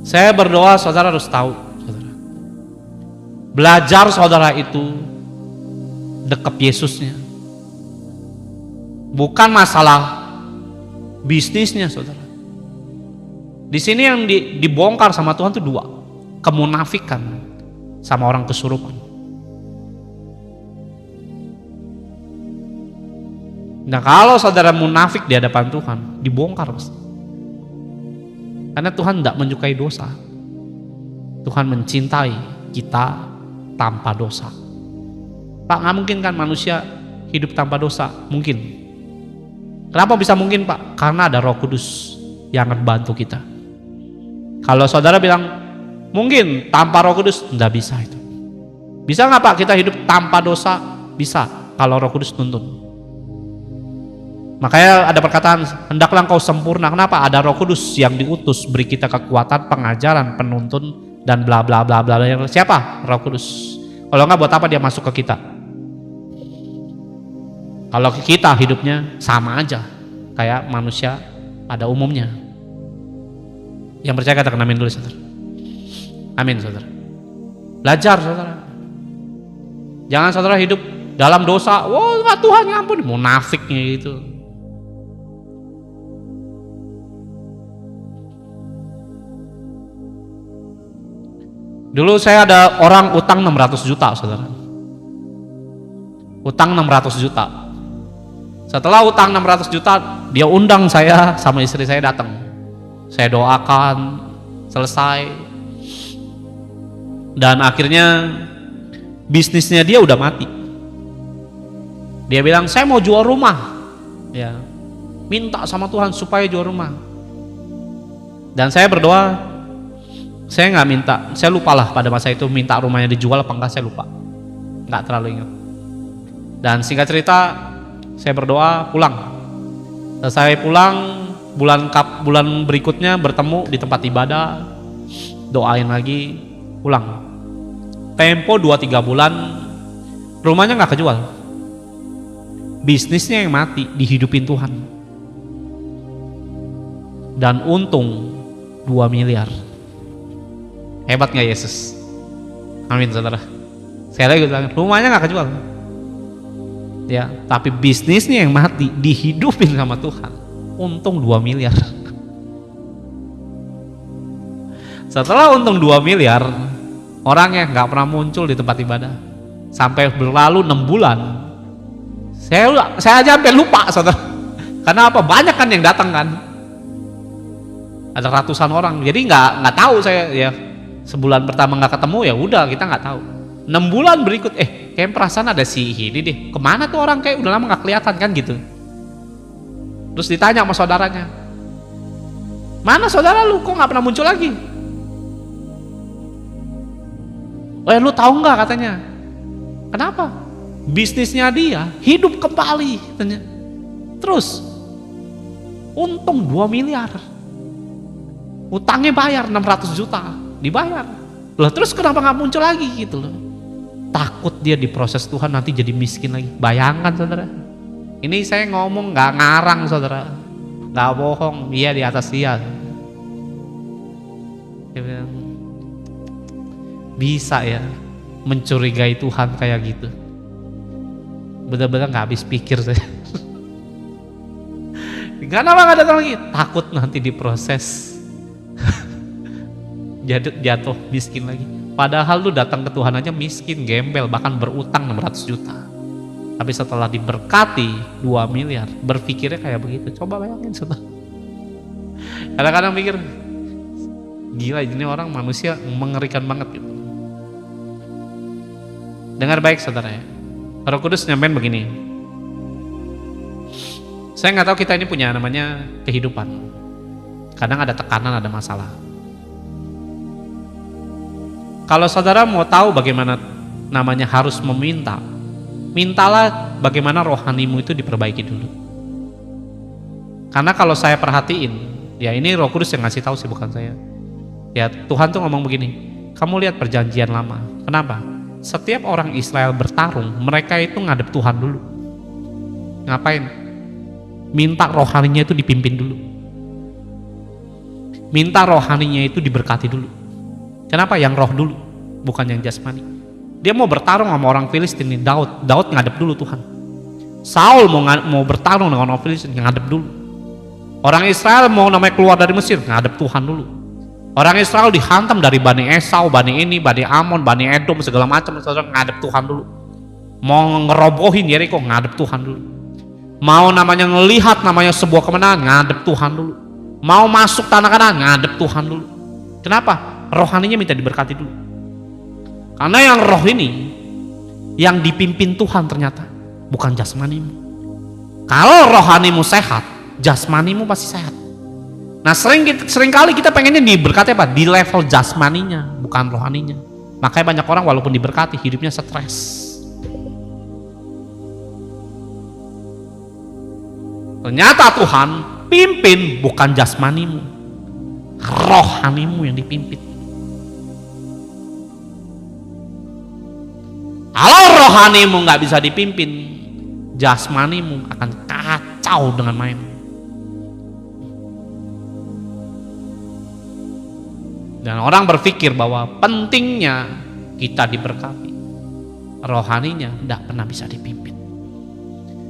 Saya berdoa saudara harus tahu, saudara. Belajar saudara itu dekap Yesusnya. Bukan masalah bisnisnya saudara. Di sini yang dibongkar sama Tuhan itu dua, kemunafikan sama orang kesurupan. Nah kalau saudara munafik di hadapan Tuhan, dibongkar pasti. Karena Tuhan tidak menyukai dosa. Tuhan mencintai kita tanpa dosa. Pak, nggak mungkin kan manusia hidup tanpa dosa? Mungkin. Kenapa bisa mungkin Pak? Karena ada Roh Kudus yang akan bantu kita. Kalau saudara bilang mungkin tanpa Roh Kudus, enggak bisa itu. Bisa nggak Pak kita hidup tanpa dosa? Bisa, kalau Roh Kudus tuntun. Makanya ada perkataan, hendaklah engkau sempurna. Kenapa? Ada Roh Kudus yang diutus beri kita kekuatan, pengajaran, penuntun, dan bla bla bla bla. Siapa? Roh Kudus. Kalau nggak, buat apa dia masuk ke kita? Kalau kita hidupnya sama aja kayak manusia pada umumnya. Yang percaya katakan amin dulu saudara. Amin saudara. Belajar saudara. Jangan saudara hidup dalam dosa. Wah Tuhan ya ampun, munafiknya gitu. Dulu saya ada orang utang 600 juta, saudara. Utang 600 juta. Setelah utang 600 juta, dia undang saya sama istri saya datang. Saya doakan, selesai. Dan akhirnya bisnisnya dia udah mati. Dia bilang, saya mau jual rumah. Ya, minta sama Tuhan supaya jual rumah. Dan saya berdoa, saya nggak minta, saya lupalah pada masa itu minta rumahnya dijual apa enggak, saya lupa, nggak terlalu ingat. Dan singkat cerita, saya berdoa pulang. Saya pulang bulan berikutnya bertemu di tempat ibadah, doain lagi, pulang. Tempo 2-3 bulan, rumahnya nggak kejual. Bisnisnya yang mati, dihidupin Tuhan. Dan untung 2 miliar. Hebat nggak Yesus? Amin, saudara. Saya lagi bilang, rumahnya nggak kejual. Ya, tapi bisnisnya yang mati, dihidupin sama Tuhan. Untung 2 miliar. Setelah untung 2 miliar, orangnya nggak pernah muncul di tempat ibadah. Sampai berlalu 6 bulan. Saya aja sampai lupa, saudara. Karena apa? Banyak kan yang datang kan. Ada ratusan orang. Jadi nggak tahu saya ya. Sebulan pertama nggak ketemu, ya udah kita nggak tahu. 6 bulan berikut, kayak perasaan ada si ini deh. Kemana tuh orang, kayak udah lama nggak kelihatan kan gitu. Terus ditanya sama saudaranya, mana saudara lu, kok nggak pernah muncul lagi? Lu tahu nggak, katanya. Kenapa? Bisnisnya dia hidup kembali, katanya. Terus untung 2 miliar. Utangnya bayar 600 juta, dibayar. Loh, terus kenapa nggak muncul lagi gitu loh? Takut dia diproses Tuhan nanti jadi miskin lagi. Bayangkan, saudara. Ini saya ngomong nggak ngarang, saudara, nggak bohong. Iya, di atas dia. Bisa ya mencurigai Tuhan kayak gitu. Benar-benar nggak habis pikir saya. Kenapa nggak datang lagi? Takut nanti diproses. Jatuh miskin lagi. Padahal lu datang ke Tuhan aja miskin, gembel, bahkan berutang 600 juta. Tapi setelah diberkati 2 miliar, berpikirnya kayak begitu. Coba bayangin, saudara. Kadang-kadang mikir, gila ini orang manusia mengerikan banget gitu. Dengar baik, saudara ya. Roh Kudus nyampein begini. Saya nggak tahu kita ini punya namanya kehidupan. Kadang ada tekanan, ada masalah. Kalau saudara mau tahu bagaimana namanya harus meminta, mintalah bagaimana rohanimu itu diperbaiki dulu. Karena kalau saya perhatiin, ya ini Roh Kudus yang ngasih tahu sih, bukan saya. Ya Tuhan tuh ngomong begini, kamu lihat perjanjian lama. Kenapa? Setiap orang Israel bertarung, mereka itu ngadep Tuhan dulu. Ngapain? Minta rohaninya itu dipimpin dulu. Minta rohaninya itu diberkati dulu. Kenapa? Yang roh dulu, bukan yang jasmani. Dia mau bertarung sama orang Filistin nih, Daud ngadep dulu Tuhan. Saul mau bertarung dengan orang Filistin, ngadep dulu. Orang Israel mau namanya keluar dari Mesir, ngadep Tuhan dulu. Orang Israel dihantam dari Bani Esau, Bani ini, Bani Amon, Bani Edom, segala macam, ngadep Tuhan dulu. Mau ngerobohin Yeriko, ngadep Tuhan dulu. Mau namanya ngelihat namanya sebuah kemenangan, ngadep Tuhan dulu. Mau masuk tanah Kanaan, ngadep Tuhan dulu. Kenapa? Rohaninya minta diberkati dulu. Karena yang roh ini yang dipimpin Tuhan ternyata, bukan jasmanimu. Kalau rohanimu sehat, jasmanimu pasti sehat. Nah seringkali kita pengennya diberkati apa? Di level jasmaninya, bukan rohaninya. Makanya banyak orang walaupun diberkati hidupnya stres. Ternyata Tuhan pimpin bukan jasmanimu, rohanimu yang dipimpin. Kalau rohanimu nggak bisa dipimpin, jasmanimu akan kacau dengan main. Dan orang berpikir bahwa pentingnya kita diberkati, rohaninya tidak pernah bisa dipimpin.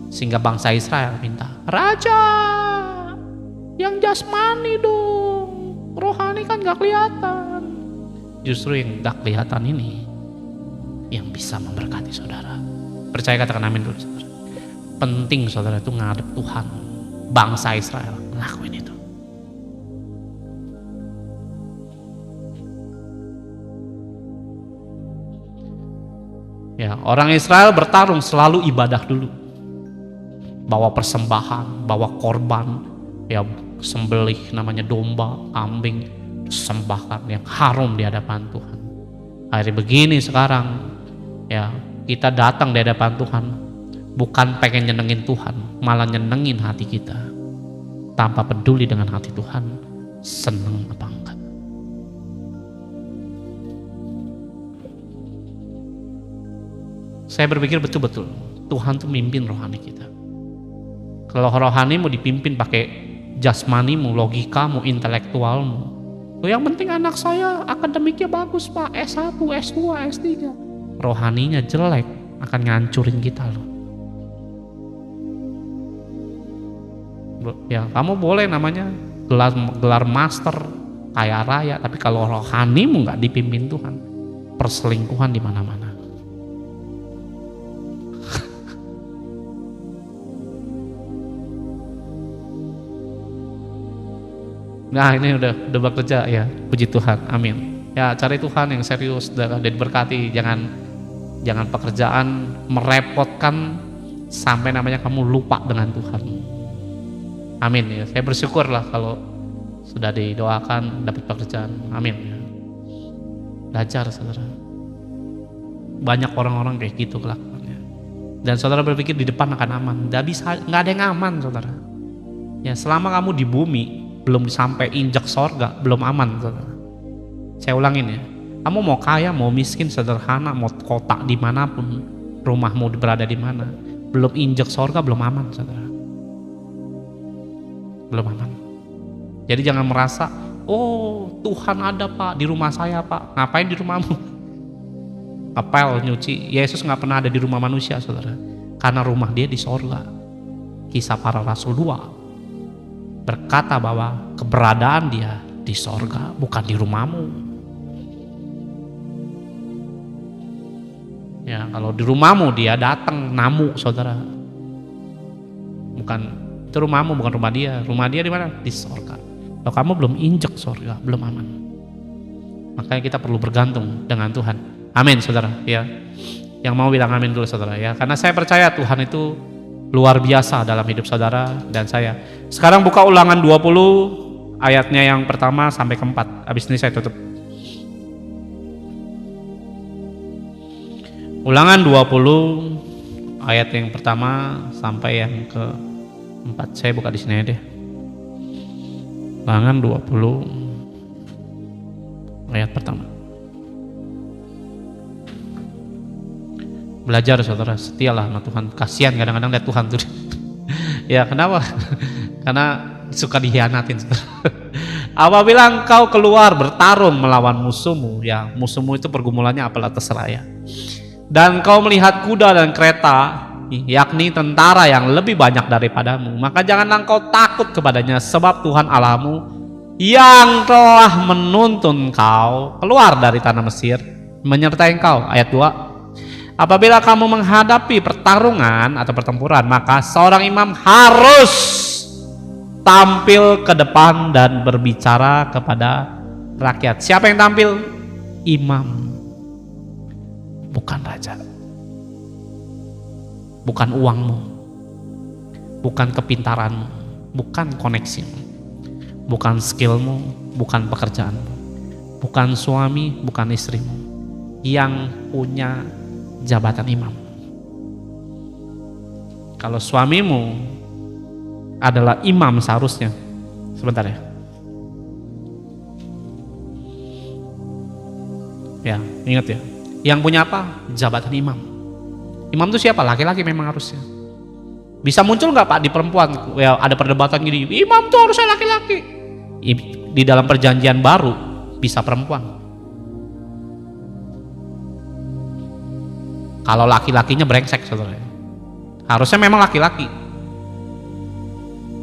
Sehingga bangsa Israel minta, Raja yang jasmani dong, rohani kan gak kelihatan. Justru yang gak kelihatan ini yang bisa memberkati saudara. Percaya, katakan amin dulu saudara. Penting saudara itu ngadep Tuhan. Bangsa Israel ngelakuin itu. Ya, orang Israel bertarung selalu ibadah dulu. Bawa persembahan, bawa korban, ya sembelih namanya domba, kambing, sembahkan yang harum di hadapan Tuhan. Hari begini sekarang, ya kita datang di hadapan Tuhan, bukan pengen nyenengin Tuhan, malah nyenengin hati kita, tanpa peduli dengan hati Tuhan seneng apa enggak. Saya berpikir betul-betul Tuhan tuh mimpin rohani kita. Kalau rohani mau dipimpin pakai jasmanimu, logikamu, intelektualmu, yang penting anak saya akademiknya bagus pak, S1, S2, S3. Rohaninya jelek, akan ngancurin kita loh. Ya kamu boleh namanya gelar master kaya raya, tapi kalau rohanimu nggak dipimpin Tuhan, perselingkuhan di mana-mana. Nah ini udah bekerja ya, puji Tuhan, amin. Ya cari Tuhan yang serius dan diberkati, jangan pekerjaan merepotkan sampai namanya kamu lupa dengan Tuhan. Amin ya. Saya bersyukur lah kalau sudah didoakan dapat pekerjaan, amin ya. Belajar saudara. Banyak orang-orang kayak gitu kelakuannya. Dan saudara berpikir di depan akan aman, nggak ada yang aman saudara. Ya selama kamu di bumi belum sampai injak sorga, belum aman saudara. Saya ulangin ya, kamu mau kaya, mau miskin, sederhana, mau kota dimanapun, rumahmu berada di mana, belum injak sorga, belum aman saudara. Belum aman. Jadi jangan merasa, oh Tuhan ada pak di rumah saya pak, ngapain di rumahmu? Ngepel, nyuci. Yesus nggak pernah ada di rumah manusia saudara, karena rumah dia di sorga. Kisah Para Rasul 2 berkata bahwa keberadaan dia di sorga, bukan di rumahmu. Ya kalau di rumahmu dia datang namu saudara, bukan itu rumahmu, bukan rumah dia. Rumah dia di mana? Di sorga. Kalau kamu belum injek sorga, belum aman. Makanya kita perlu bergantung dengan Tuhan. Amin saudara ya. Yang mau bilang amin dulu saudara ya, karena saya percaya Tuhan itu luar biasa dalam hidup saudara dan saya. Sekarang buka Ulangan 20 ayatnya yang pertama sampai ke-4. Habis ini saya tutup. Ulangan 20 ayat yang pertama sampai yang ke-4. Saya buka di sini aja deh. Ulangan 20 ayat pertama. Belajar saudara, setialah sama Tuhan. Kasihan kadang-kadang lihat Tuhan tuh. Ya kenapa? Karena suka dikhianatin saudara. Apabila engkau keluar bertarung melawan musuhmu, ya musuhmu itu pergumulannya apalah terserah ya. Dan engkau melihat kuda dan kereta, yakni tentara yang lebih banyak daripadamu, maka janganlah engkau takut kepadanya, sebab Tuhan Allahmu yang telah menuntun engkau keluar dari tanah Mesir menyertai engkau. Ayat 2. Apabila kamu menghadapi pertarungan atau pertempuran, maka seorang imam harus tampil ke depan dan berbicara kepada rakyat. Siapa yang tampil? Imam, bukan raja. Bukan uangmu, bukan kepintaranmu, bukan koneksimu, bukan skillmu, bukan pekerjaanmu, bukan suami, bukan istrimu yang punya jabatan imam. Kalau suamimu adalah imam seharusnya, sebentar ya. Ya, ingat ya. Yang punya apa? Jabatan imam. Imam itu siapa? Laki-laki memang harusnya. Bisa muncul nggak Pak di perempuan? Ya, ada perdebatan gini. Imam itu harusnya laki-laki. Di dalam perjanjian baru bisa perempuan. Kalau laki-lakinya brengsek saudara, harusnya memang laki-laki.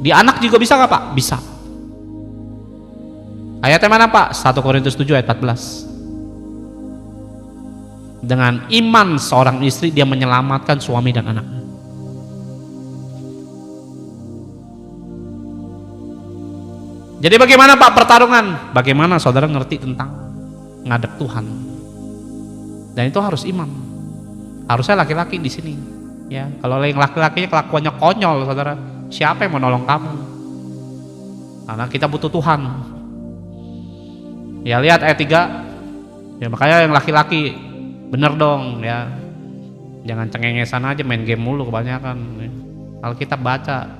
Di anak juga bisa nggak Pak? Bisa. Ayatnya mana Pak? 1 Korintus 7 ayat 14. Dengan iman seorang istri dia menyelamatkan suami dan anaknya. Jadi bagaimana Pak pertarungan? Bagaimana saudara ngerti tentang ngadep Tuhan? Dan itu harus iman. Harusnya laki-laki di sini. Ya, kalau yang laki-lakinya kelakuannya konyol, saudara, siapa yang mau nolong kamu? Karena kita butuh Tuhan. Ya lihat ayat 3. Ya makanya yang laki-laki bener dong ya. Jangan cengengesan aja main game mulu kebanyakan. Ya. Alkitab baca.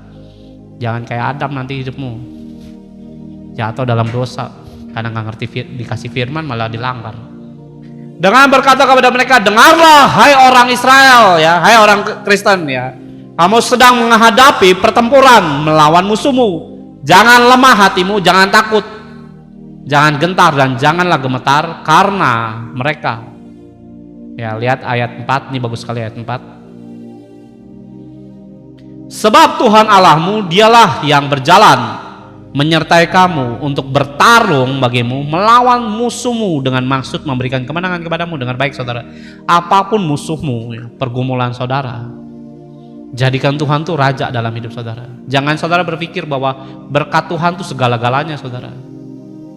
Jangan kayak Adam nanti hidupmu. Jatuh dalam dosa karena nggak ngerti dikasih firman malah dilanggar. Dengan berkata kepada mereka, dengarlah hai orang Israel ya, hai orang Kristen ya, kamu sedang menghadapi pertempuran melawan musuhmu. Jangan lemah hatimu, jangan takut, jangan gentar dan janganlah gemetar karena mereka. Ya lihat ayat 4, ini bagus sekali ayat 4. Sebab Tuhan Allahmu dialah yang berjalan menyertai kamu untuk bertarung bagimu melawan musuhmu dengan maksud memberikan kemenangan kepadamu. Dengar baik saudara, apapun musuhmu ya, pergumulan saudara, jadikan Tuhan tuh raja dalam hidup saudara. Jangan saudara berpikir bahwa berkat Tuhan tuh segala-galanya saudara.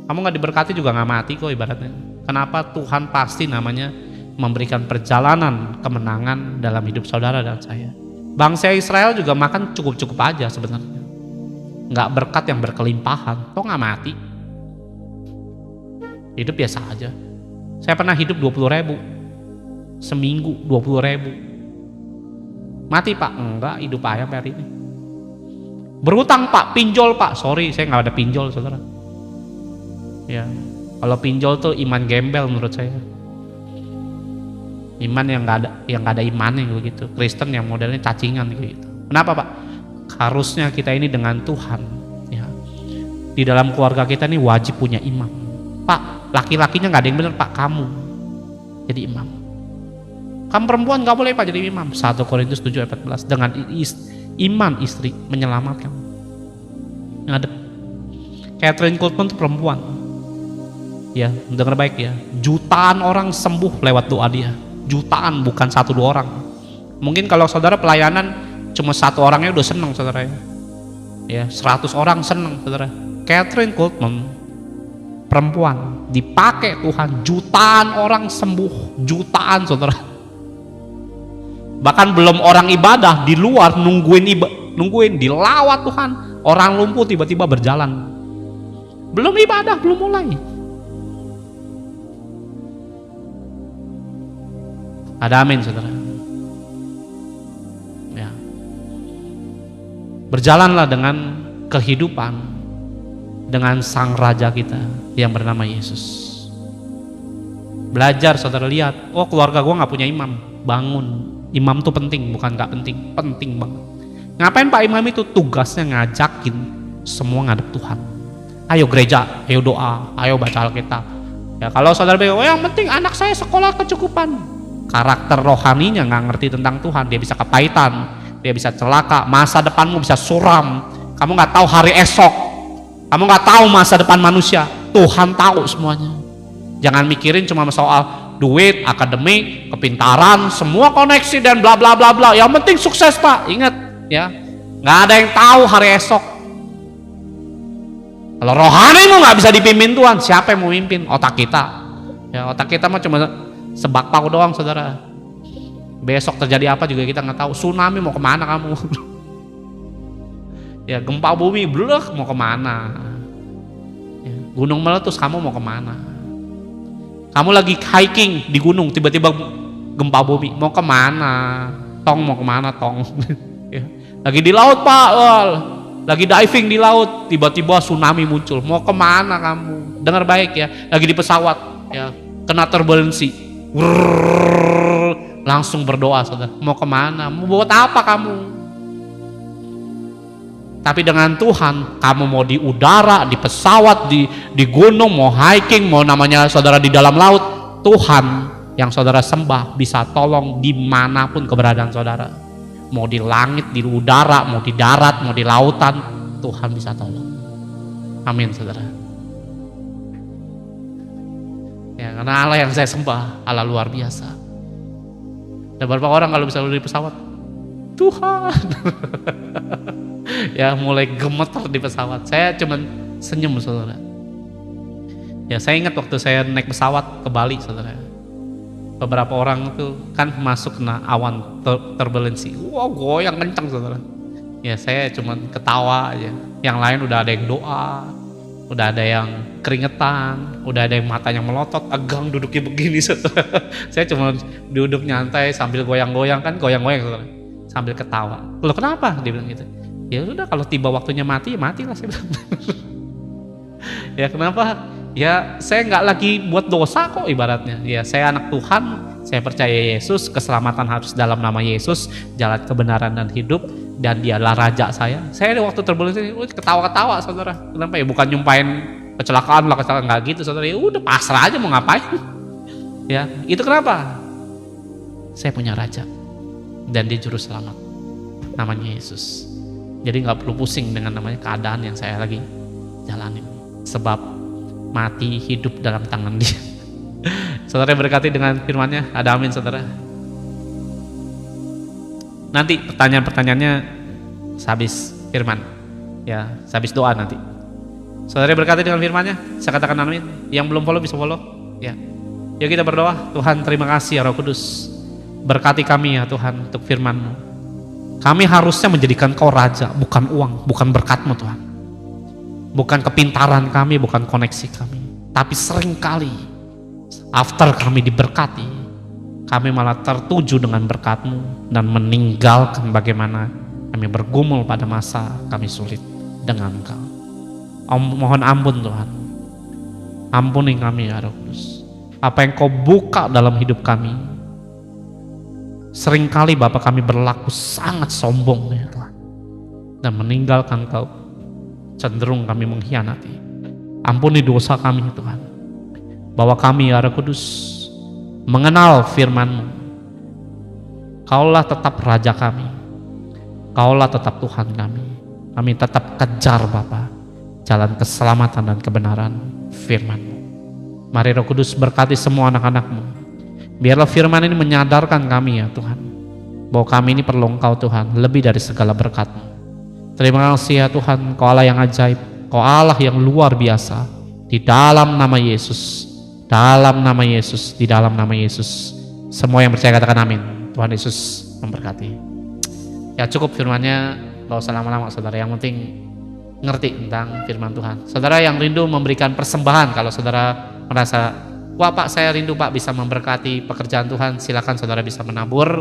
Kamu gak diberkati juga gak mati kok ibaratnya. Kenapa? Tuhan pasti namanya memberikan perjalanan kemenangan dalam hidup saudara dan saya. Bangsa Israel juga makan cukup-cukup aja sebenarnya, nggak berkat yang berkelimpahan, toh nggak mati, hidup biasa aja. Saya pernah hidup 20.000 seminggu, 20.000 mati Pak? Enggak, hidup ayam hari ini. Berutang Pak, pinjol Pak? Sorry, saya nggak ada pinjol saudara. Ya, kalau pinjol tuh iman gembel menurut saya. Iman yang nggak ada imannya gitu. Kristen yang modelnya cacingan gitu. Kenapa Pak? Harusnya kita ini dengan Tuhan ya. Di dalam keluarga kita ini wajib punya imam. Pak, laki-lakinya nggak ada yang benar Pak, kamu jadi imam. Kamu perempuan nggak boleh Pak jadi imam. 1 Korintus 7 ayat 14. Dengan iman istri menyelamatkan. Ngadep. Catherine Coleman itu perempuan. Ya, dengar baik ya. Jutaan orang sembuh lewat doa dia. Jutaan, bukan 1-2 orang. Mungkin kalau saudara pelayanan cuma 1 orangnya udah senang saudara ya, 100 orang senang saudara. Catherine Coleman perempuan dipakai Tuhan, jutaan orang sembuh, jutaan saudara. Bahkan belum orang ibadah di luar nungguin dilawat Tuhan, orang lumpuh tiba-tiba berjalan, belum ibadah, belum mulai. Ada amin saudara. Berjalanlah dengan kehidupan dengan sang raja kita yang bernama Yesus. Belajar saudara, lihat, oh keluarga gue gak punya imam, bangun. Imam tuh penting, bukan gak penting, penting banget. Ngapain Pak imam itu? Tugasnya ngajakin semua ngadep Tuhan. Ayo gereja, ayo doa, ayo baca Alkitab. Ya kalau saudara bilang, oh yang penting anak saya sekolah kecukupan. Karakter rohaninya gak ngerti tentang Tuhan, dia bisa kepahitan, dia bisa celaka, masa depanmu bisa suram. Kamu nggak tahu hari esok, kamu nggak tahu masa depan manusia. Tuhan tahu semuanya. Jangan mikirin cuma soal duit, akademik, kepintaran, semua koneksi dan bla bla bla bla. Yang penting sukses Pak. Ingat ya, nggak ada yang tahu hari esok. Kalau rohanimu nggak bisa dipimpin Tuhan, siapa yang mau mimpin? Otak kita. Ya otak kita mah cuma sebakpau doang saudara. Besok terjadi apa juga kita nggak tahu. Tsunami mau kemana kamu? Ya gempa bumi blek mau kemana? Ya, gunung meletus kamu mau kemana? Kamu lagi hiking di gunung tiba-tiba gempa bumi mau kemana? Tong mau kemana Tong? Ya. Lagi di laut Pak, lagi diving di laut tiba-tiba tsunami muncul mau kemana kamu? Dengar baik ya, lagi di pesawat ya kena turbulensi. Langsung berdoa saudara, mau kemana, mau buat apa kamu? Tapi dengan Tuhan, kamu mau di udara, di pesawat, di gunung, mau hiking, mau namanya saudara di dalam laut, Tuhan yang saudara sembah bisa tolong dimanapun keberadaan saudara. Mau di langit, di udara, mau di darat, mau di lautan, Tuhan bisa tolong. Amin saudara. Ya, karena Allah yang saya sembah Allah luar biasa. Dan beberapa orang kalau bisa di pesawat, Tuhan, ya mulai gemeter di pesawat. Saya cuman senyum, saudara. Ya saya ingat waktu saya naik pesawat ke Bali, saudara. Beberapa orang tuh kan masuk kena awan turbulensi, wah goyang kencang, saudara. Ya saya cuman ketawa aja. Yang lain udah ada yang doa, udah ada yang keringetan, udah ada yang matanya melotot, agang duduknya begini, saudara. Saya cuma duduk nyantai sambil goyang-goyang, kan goyang-goyang, saudara, sambil ketawa. Loh kenapa? Dia bilang gitu. Ya udah, kalau tiba waktunya mati, ya matilah, saya bilang. Ya kenapa? Ya saya nggak lagi buat dosa kok ibaratnya. Ya saya anak Tuhan, saya percaya Yesus, keselamatan harus dalam nama Yesus, jalan kebenaran dan hidup, dan dialah raja saya. Saya waktu turbulensi ketawa-ketawa, saudara. Kenapa ya? Bukan nyumpain kecelakaan nggak gitu, saudara. Ya udah pasrah aja mau ngapain. Ya itu kenapa? Saya punya raja dan dia juru selamat, namanya Yesus. Jadi nggak perlu pusing dengan namanya keadaan yang saya lagi jalanin, sebab mati hidup dalam tangan dia. Saudara berkati dengan firman-Nya. Ada amin, saudara. Nanti pertanyaan-pertanyaannya sehabis firman, ya sehabis doa nanti. Saudara berkati dengan firman-Nya. Saya katakan amin. Yang belum follow bisa follow, ya. Yuk kita berdoa. Tuhan, terima kasih ya Roh Kudus. Berkati kami ya Tuhan untuk firman-Mu. Kami harusnya menjadikan Kau raja, bukan uang, bukan berkat-Mu Tuhan. Bukan kepintaran kami, bukan koneksi kami, tapi seringkali after kami diberkati, kami malah tertuju dengan berkat-Mu dan meninggalkan bagaimana kami bergumul pada masa kami sulit dengan Engkau. Mohon ampun Tuhan, ampuni kami ya Roh Kudus. Apa yang Kau buka dalam hidup kami, seringkali Bapa kami berlaku sangat sombong ya Tuhan, dan meninggalkan Kau. Cenderung kami mengkhianati. Ampuni dosa kami Tuhan, bahwa kami ya Roh Kudus mengenal firman-Mu. Kaulah tetap raja kami, Kaulah tetap Tuhan kami. Kami tetap kejar Bapa jalan keselamatan dan kebenaran firman-Mu. Mari Roh Kudus berkati semua anak-anak-Mu. Biarlah firman ini menyadarkan kami ya Tuhan, bahwa kami ini perlu Engkau Tuhan, lebih dari segala berkat-Mu. Terima kasih ya Tuhan, Kau Allah yang ajaib, Kau Allah yang luar biasa. Di dalam nama Yesus, dalam nama Yesus, di dalam nama Yesus. Semua yang percaya katakan amin. Tuhan Yesus memberkati. Ya cukup firman-Nya, gak usah lama-lama saudara. Yang penting ngerti tentang firman Tuhan. Saudara yang rindu memberikan persembahan, kalau saudara merasa, wah Pak saya rindu Pak bisa memberkati pekerjaan Tuhan, silakan saudara bisa menabur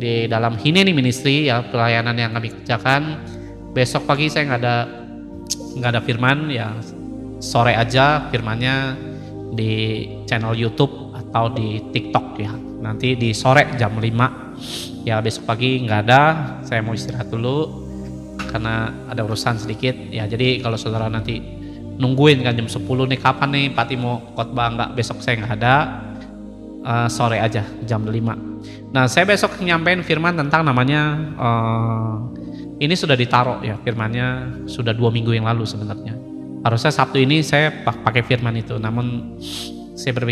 di dalam Hineni Ministry ya, pelayanan yang kami kerjakan. Besok pagi saya nggak ada firman ya, sore aja firmannya di channel YouTube atau di TikTok ya. Nanti di sore jam 5 ya, besok pagi nggak ada, saya mau istirahat dulu karena ada urusan sedikit ya. Jadi kalau saudara nanti nungguin kan jam 10 nih, kapan nih Pak Timo khotbah, nggak, besok saya nggak ada, sore aja jam 5. Nah saya besok nyampein firman tentang namanya ini sudah ditaruh ya, firmannya sudah 2 minggu yang lalu sebenarnya. Harusnya Sabtu ini saya pakai firman itu, namun saya berpikir